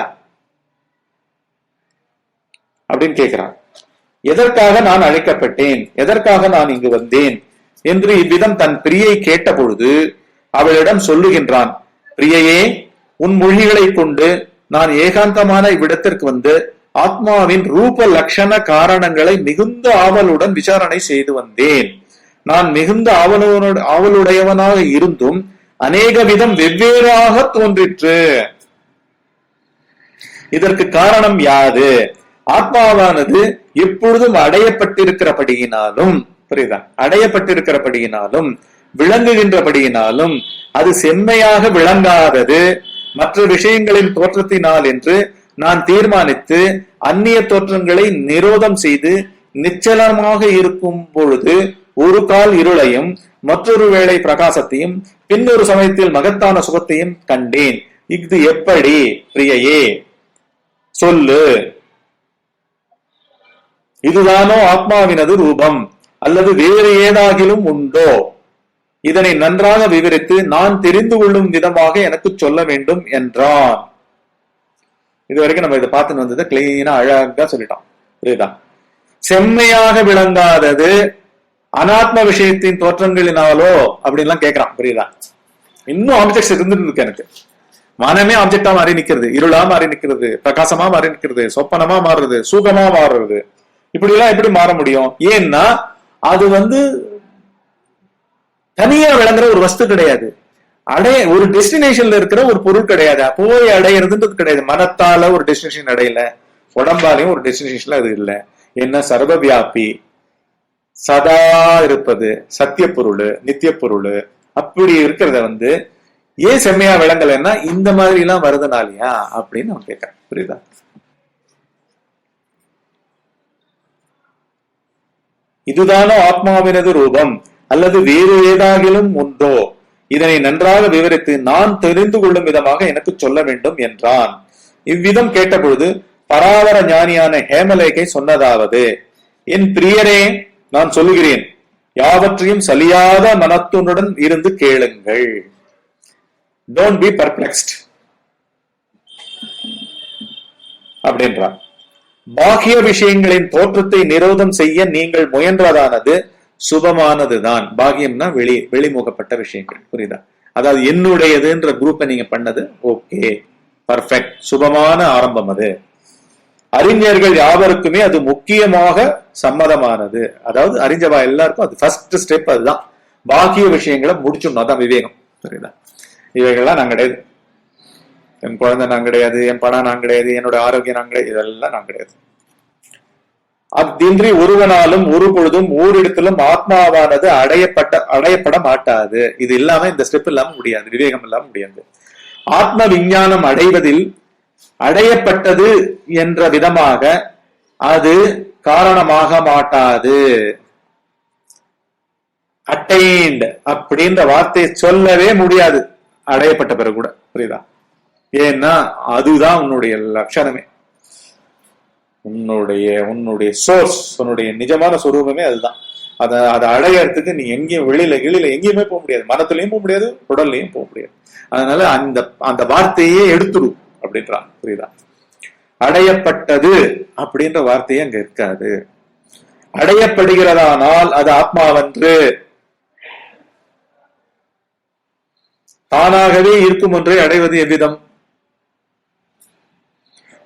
அப்படின்னு கேட்கிறான். எதற்காக நான் அழைக்கப்பட்டேன், எதற்காக நான் இங்கு வந்தேன் என்று இவ்விதம் தன் பிரியை கேட்ட பொழுது அவளிடம் சொல்லுகின்றான். பிரியையே, உன் மொழிகளை கொண்டு நான் ஏகாந்தமான இவ்விடத்திற்கு வந்து ஆத்மாவின் ரூப லட்சண காரணங்களை மிகுந்த ஆவலுடன் விசாரணை செய்து வந்தேன். நான் மிகுந்த ஆவலுடையவனாக இருந்தும் அநேக விதம் வெவ்வேறாக தோன்றிற்று. இதற்கு காரணம் யாது? ஆத்மாவானது எப்பொழுதும் அடையப்பட்டிருக்கிறபடியினாலும், புரியுதா, அடையப்பட்டிருக்கிறபடியினாலும் விளங்குகின்றபடியினாலும் அது செம்மையாக விளங்காதது மற்ற விஷயங்களின் தோற்றத்தினால் என்று நான் தீர்மானித்து அந்நிய தோற்றங்களை நிரோதம் செய்து நிச்சலமாக இருக்கும் பொழுது ஒரு கால் இருளையும் மற்றொரு வேளை பிரகாசத்தையும் பின்னொரு சமயத்தில் மகத்தான சுகத்தையும் கண்டேன். இது எப்படி பிரியையே? சொல்லு. இதுதானோ ஆத்மாவினது ரூபம், அல்லது வேறு ஏதாகிலும் உண்டோ? இதனை நன்றாக விவரித்து நான் தெரிந்து கொள்ளும் விதமாக எனக்கு சொல்ல வேண்டும் என்றான். இதுவரைக்கும் நம்ம இதை பார்த்துன்னு வந்தது கிளீனா அழகா சொல்லிட்டோம். புரியுதா? செம்மையாக விளங்காதது அனாத்ம விஷயத்தின் தோற்றங்களினாலோ அப்படின்லாம் கேட்கிறான். புரியுதா? இன்னும் ஆப்ஜெக்ட்ஸ் இருந்துட்டு இருக்கு. எனக்கு மனமே ஆப்ஜெக்டா மாறி நிக்கிறது, இருளா மாறி நிக்கிறது, பிரகாசமா மாறி நிக்கிறது, சொப்பனமா மாறுறது, சூகமா மாறுறது. இப்படி எல்லாம் எப்படி மாற முடியும்? ஏன்னா அது தனியா விளங்குற ஒரு வஸ்து கிடையாது. ஒரு டெஸ்டினேஷன்ல இருக்கிற ஒரு பொருள் கிடையாது. போய் அடையிறதுன்றது கிடையாது. மனத்தால ஒரு டெஸ்டினேஷன் அடையல, உடம்பாலையும் ஒரு டெஸ்டினேஷன்ல அது இல்லை. என்ன சர்வவியாபி, சதா இருப்பது, சத்திய பொருள், நித்திய பொருள். அப்படி இருக்கிறத ஏன் செம்மையா விளங்கலைன்னா இந்த மாதிரி எல்லாம் வருதுனாலயா அப்படின்னு அவன் கேட்கறான். புரியுதா? இதுதானோ ஆத்மாவினது ரூபம், அல்லது வேறு ஏதாகிலும் உண்டோ? இதனை நன்றாக விவரித்து நான் தெரிந்து கொள்ளும் விதமாக எனக்கு சொல்ல வேண்டும் என்றான். இவ்விதம் கேட்டபொழுது பராவர ஞானியான ஹேமலேகை சொன்னதாவது: என் பிரியரே, நான் சொல்லுகிறேன், யாவற்றையும் சலியாத மனத்துடன் இருந்து கேளுங்கள். டோன்ட் பி பர்ப்ளெக்ஸ்ட் அப்படின்றான். பாக்கிய விஷயங்களின் தோற்றத்தை நிரோதம் செய்ய நீங்கள் முயன்றதானது சுபமானதுதான். பாகியம்னா வெளிமுகப்பட்ட விஷயங்கள். புரியுதா? அதாவது என்னுடையதுன்ற குரூப்பை நீங்க பண்ணது ஓகே, பர்ஃபெக்ட், சுபமான ஆரம்பம். அது அறிஞர்கள் யாவருக்குமே அது முக்கியமாக சம்மதமானது. அதாவது அறிஞ்சவா எல்லாருக்கும் அது ஃபர்ஸ்ட் ஸ்டெப். அதுதான் பாக்கிய விஷயங்களை முடிச்சுடணும். அதான் விவேகம். புரியுதா? இவைகள்லாம் நான் கிடையாது. என் குழந்தை நான் கிடையாது, என் பணம் நான் கிடையாது, என்னோட ஆரோக்கியம் நான் கிடையாது, இதெல்லாம் நான் கிடையாது. அத்தின்றி ஒருவனாலும் ஒரு பொழுதும் ஓரிடத்திலும் ஆத்மாவானது அடையப்பட மாட்டாது. இது இல்லாம இந்த ஸ்டெப் இல்லாம முடியாது, விவேகம் இல்லாம முடியாது. ஆத்ம விஞ்ஞானம் அடைவதில் அடையப்பட்டது என்ற விதமாக அது காரணமாக மாட்டாது. அட்டைன்ட் அப்படின்ற வார்த்தையை சொல்லவே முடியாது அடையப்பட்ட பிறகு கூட, புரியுதா? ஏன்னா அதுதான் உன்னுடைய லட்சணமே, உன்னுடைய சோர்ஸ், உன்னுடைய நிஜமான சொரூபமே அதுதான். அதை அடையறதுக்கு நீ எங்கேயும் வெளியில எங்கேயுமே போக முடியாது, மனத்திலையும் போக முடியாது, உடல்லையும் போக முடியாது. அதனால அந்த வார்த்தையே எடுத்துடு அப்படின்றான், புரியுதா? அடையப்பட்டது அப்படின்ற வார்த்தையே அங்க இருக்காது. அடையப்படுகிறதானால் அது ஆத்மாவன்று, தானாகவே இருக்கும் ஒன்றை அடைவது எவ்விதம்?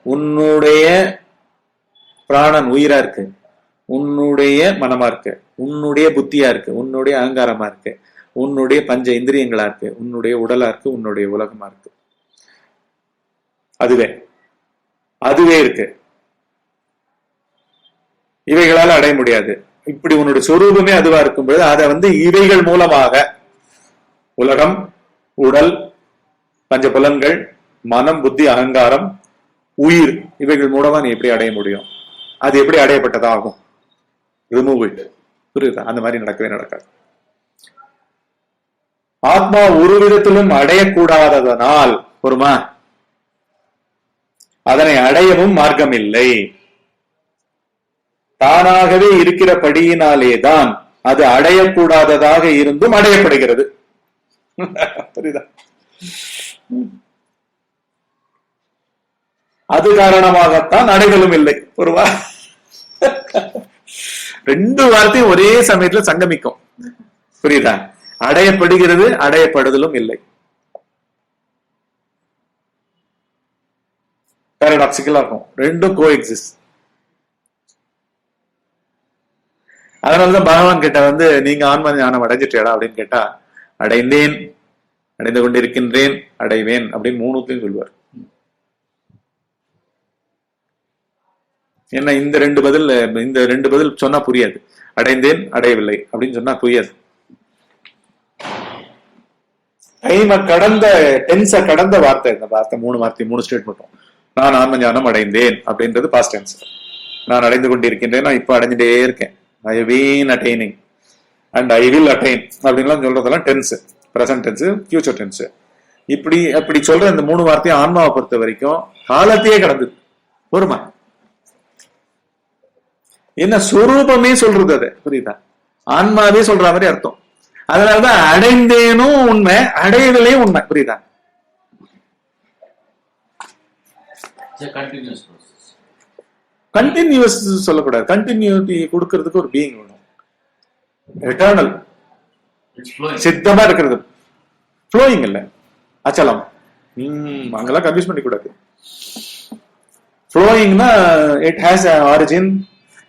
உன்னுடைய பிராணன் உயிரா இருக்கு, உன்னுடைய மனமா இருக்கு, உன்னுடைய புத்தியா இருக்கு, உன்னுடைய அகங்காரமா இருக்கு, உன்னுடைய பஞ்ச இந்திரியங்களா இருக்கு, உன்னுடைய உடலா இருக்கு, உன்னுடைய உலகமா இருக்கு. அதுவே இருக்கு. இவைகளால அடைய முடியாது. இப்படி உன்னுடைய சொரூபமே அதுவா இருக்கும் பொழுது அதை இவைகள் மூலமாக, உலகம், உடல், பஞ்ச புலன்கள், மனம், புத்தி, அகங்காரம், உயிர், இவைகள் மூலமா நீ எப்படி அடைய முடியும்? அது எப்படி அடையப்பட்டதாகும்? Remove it. புரியுதா? அந்த மாதிரி நடக்கவே நடக்காது. ஆத்மா ஒரு விதத்திலும் அடையக்கூடாததனால், பொறுமா, அதனை அடையவும் மார்க்கம் இல்லை. தானாகவே இருக்கிறபடியினாலேதான் அது அடையக்கூடாததாக இருந்தும் அடையப்படுகிறது. புரியுதா? அது காரணமாகத்தான் அடைதலும் இல்லை. ஒருவா ரெண்டு வார்த்தையும் ஒரே சமயத்துல சங்கமிக்கும், புரியுதா? அடையப்படுகிறது, அடையப்படுதலும் இல்லை. பாரடாக்சிக்கலா இருக்கும், ரெண்டும் கோ எக்ஸிஸ்ட். அதனாலதான் பகவான் கிட்ட நீங்க ஆன்ம ஞானம் அடைஞ்சிட்டேடா அப்படின்னு கேட்டா, அடைந்தேன், அடைந்து கொண்டிருக்கின்றேன், அடைவேன் அப்படின்னு மூணுத்தையும் சொல்லுவார். என்ன இந்த ரெண்டு பதில் சொன்னா புரியாது. அடைந்தேன், அடையவில்லை அப்படின்னு சொன்னா புரியாது. டைம கடந்த, டென்ஸ கடந்த வார்த்தை இந்த வார்த்தை, மூணு ஸ்டேட்மெண்ட். நான் ஆன்ம ஞானம் அடைந்தேன் அப்படின்றது பாஸ்ட் டென்ஸ். நான் அடைந்து கொண்டிருக்கின்றேன், நான் இப்ப அடைஞ்சிட்டே இருக்கேன். I have been attaining and I will attain அப்படின்லாம் சொல்றதெல்லாம் tense, present tense, future tense. அப்படி சொல்ற இந்த மூணு வார்த்தையும் ஆன்மாவை பொறுத்த வரைக்கும் காலத்தையே கடந்தது. ஒருமா என்ன சொரூபமே சொல்றது, அது புரியுதா? ஆன்மாவே சொல்ற மாதிரி அர்த்தம். அதனாலதான் அடைந்தேனும் உண்மை, அடையவில்லையும் உண்மை, புரியுதா? கண்டினியூஸ் சொல்லக்கூடாது. கண்டினியூட்டி கொடுக்கறதுக்கு ஒரு பீயிங் வேணும். எட்டர்னல், சித்தமா இருக்கிறது. ஃப்ளோயிங் இல்ல, அச்சலம். அங்கெல்லாம் கன்ஃபியூஸ் பண்ணி கூடாது. ஃப்ளோயிங்னா it has an origin,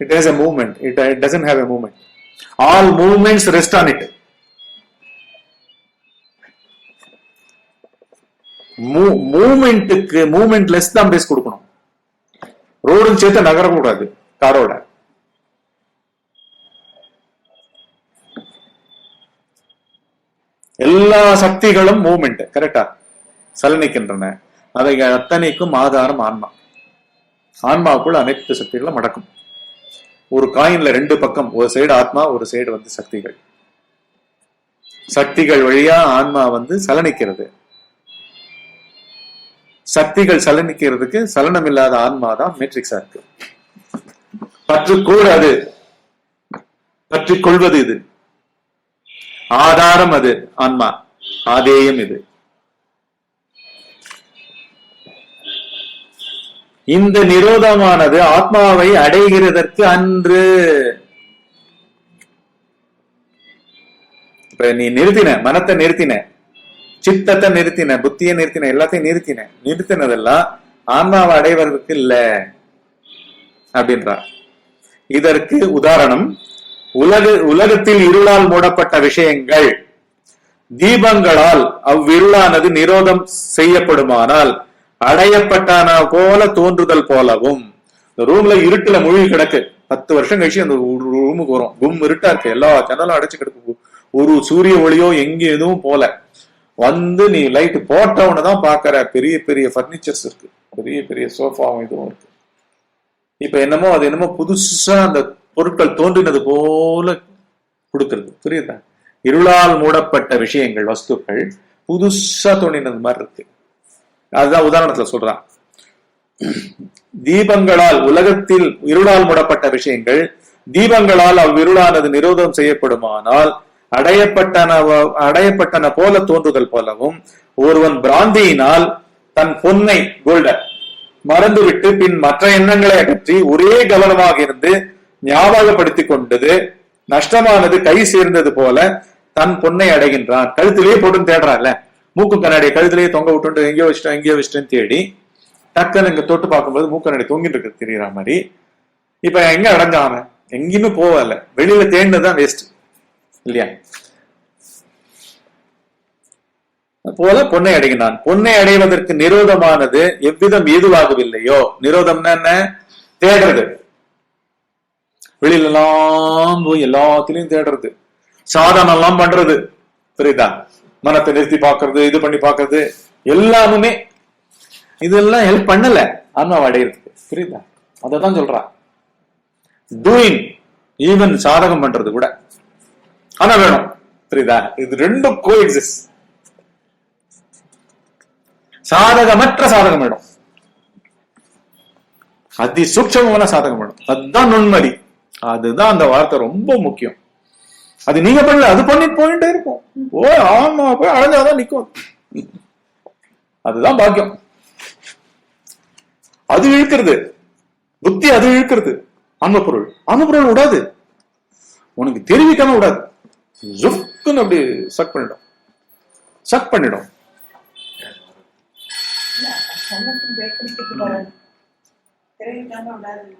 it has a movement, it doesn't have a movement. All movements rest on it. மூவ்மெண்ட்டுக்கு மூவ்மெண்ட் லெஸ் தான் பேஸ் கொடுக்கணும். ரோடும் சேர்த்து நகரக்கூடாது காரோட. எல்லா சக்திகளும் மூவ்மெண்ட் கரெக்டா சலனிக்கின்றன. அவைகள் அத்தனைக்கும் ஆதாரம் ஆன்மா. ஆன்மாவுக்குள் அனைத்து சக்திகளும் அடக்கும். ஒரு காயின்ல ரெண்டு பக்கம், ஒரு சைடு ஆத்மா, ஒரு சைடு சக்திகள். சக்திகள் வழியா ஆன்மா சலனிக்கிறது. சக்திகள் சலனிக்கிறதுக்கு சலனம் இல்லாத ஆன்மா தான் மேட்ரிக்ஸா இருக்கு. பற்றுக்கூடாது, பற்றிக் கொள்வது இது. ஆதாரம் அது ஆன்மா, ஆதேயம் இது. இந்த நிரோதமானது ஆத்மாவை அடைகிறதற்கு அன்று. இப்ப நீ நிறுத்தின, மனத்தை நிறுத்தின, சித்தத்தை நிறுத்தின, புத்தியை நிறுத்தின, எல்லாத்தையும் நிறுத்தினதெல்லாம் ஆன்மாவை அடைவதற்கு இல்ல அப்படின்றார். இதற்கு உதாரணம், உலகத்தில் இருளால் மூடப்பட்ட விஷயங்கள் தீபங்களால் அவ்விருளானது நிரோதம் செய்யப்படுமானால் அடையப்பட்டான போல தோன்றுதல் போலவும். இந்த ரூம்ல இருட்டுல மூழ்கி கிடக்கு, 10 வருஷம் கழிச்சு அந்த ரூமுக்கு வரும். கும் இருட்டா இருக்கு, எல்லா ஜன்னலும் அடைச்சு கிடக்கு, ஒரு சூரிய ஒளியோ எங்க எதுவும் போல. வந்து நீ லைட் போட்டவன தான் பாக்குற, பெரிய பெரிய பர்னிச்சர்ஸ் இருக்கு, பெரிய பெரிய சோஃபாவும் இதுவும் இருக்கு. இப்ப என்னமோ அது என்னமோ புதுசா அந்த பொருட்கள் தோன்றினது போல கொடுக்கிறது, புரியுதா? இருளால் மூடப்பட்ட விஷயங்கள், வஸ்துக்கள் புதுசா தோன்றினது மாதிரி இருக்கு. அதுதான் உதாரணத்துல சொல்றான். தீபங்களால், உலகத்தில் இருளால் மூடப்பட்ட விஷயங்கள் தீபங்களால் அவ்விருளானது நிரோதம் செய்யப்படுமானால் அடையப்பட்டன போல தோன்றுதல் போலவும், ஒருவன் பிராந்தியினால் தன் பொன்னை கோல்டன் மறந்துவிட்டு பின் மற்ற எண்ணங்களை அகற்றி ஒரே கவனமாக இருந்து ஞாபகப்படுத்திக் கொண்டது நஷ்டமானது கை சேர்ந்தது போல தன் பொன்னை அடைகின்றான். கழுத்திலேயே போட்டு தேடுறான்ல, மூக்கு கண்ணாடியை கழுத்திலேயே தொங்க விட்டு எங்கேயோ வச்சுட்டேன்னு தேடி டக்குன்னு இங்க தொட்டு பார்க்கும்போது மூக்கு கண்ணாடி தொங்கிட்டு இருக்கு தெரியற மாதிரி. இப்ப எங்க அடைஞ்சான்? எங்கேயுமே போகல, வெளியில தேடினதுதான் வேஸ்ட் இல்லையா? போல பொன்னை அடைகின்றான். பொன்னை அடைவதற்கு நிரோதமானது எவ்விதம் ஏதுவாகவில்லையோ, நிரோதம்னா என்ன? தேடுறது, வெளியில எல்லாம் போய் எல்லாத்திலையும் தேடுறது, சாதனம் எல்லாம் பண்றது, புரியுதா? மனத்தை நிறுத்தி பாக்குறது, இது பண்ணி பாக்குறது, எல்லாமே இதெல்லாம் ஹெல்ப் பண்ணல ஆன்மாவை அடையிறதுக்கு, புரியுதா? அததான் சொல்றா. டூயிங், ஈவன் சாதகம் பண்றது கூட ஆனா வேணும், புரியுதா? இது ரெண்டும் கோ எக்ஸிஸ்ட். சாதகமற்ற சாதகம் வேணும், அதி சூட்சமான சாதகம் வேணும், அதுதான் நுண்மதி. அதுதான் அந்த வார்த்தை ரொம்ப முக்கியம். அது நீங்க பண்ணல, அது பண்ணிட்டு போயிட்டே இருக்கும். ஆமா, போய் அடைஞ்சாதான் நிக்கும். அதுதான் பாக்கியம். அது இழுக்கிறது புத்தி, அது இழுக்கிறது. ஆன்ம பொருள் விடாது, உனக்கு தெரிவிக்காம விடாது. ஜுக்குன்னு அப்படி சக் பண்ணிடும். சன்னத்துக்கு பேக்கரிக்கு போறாரு, தெரிவிக்காம விடாது.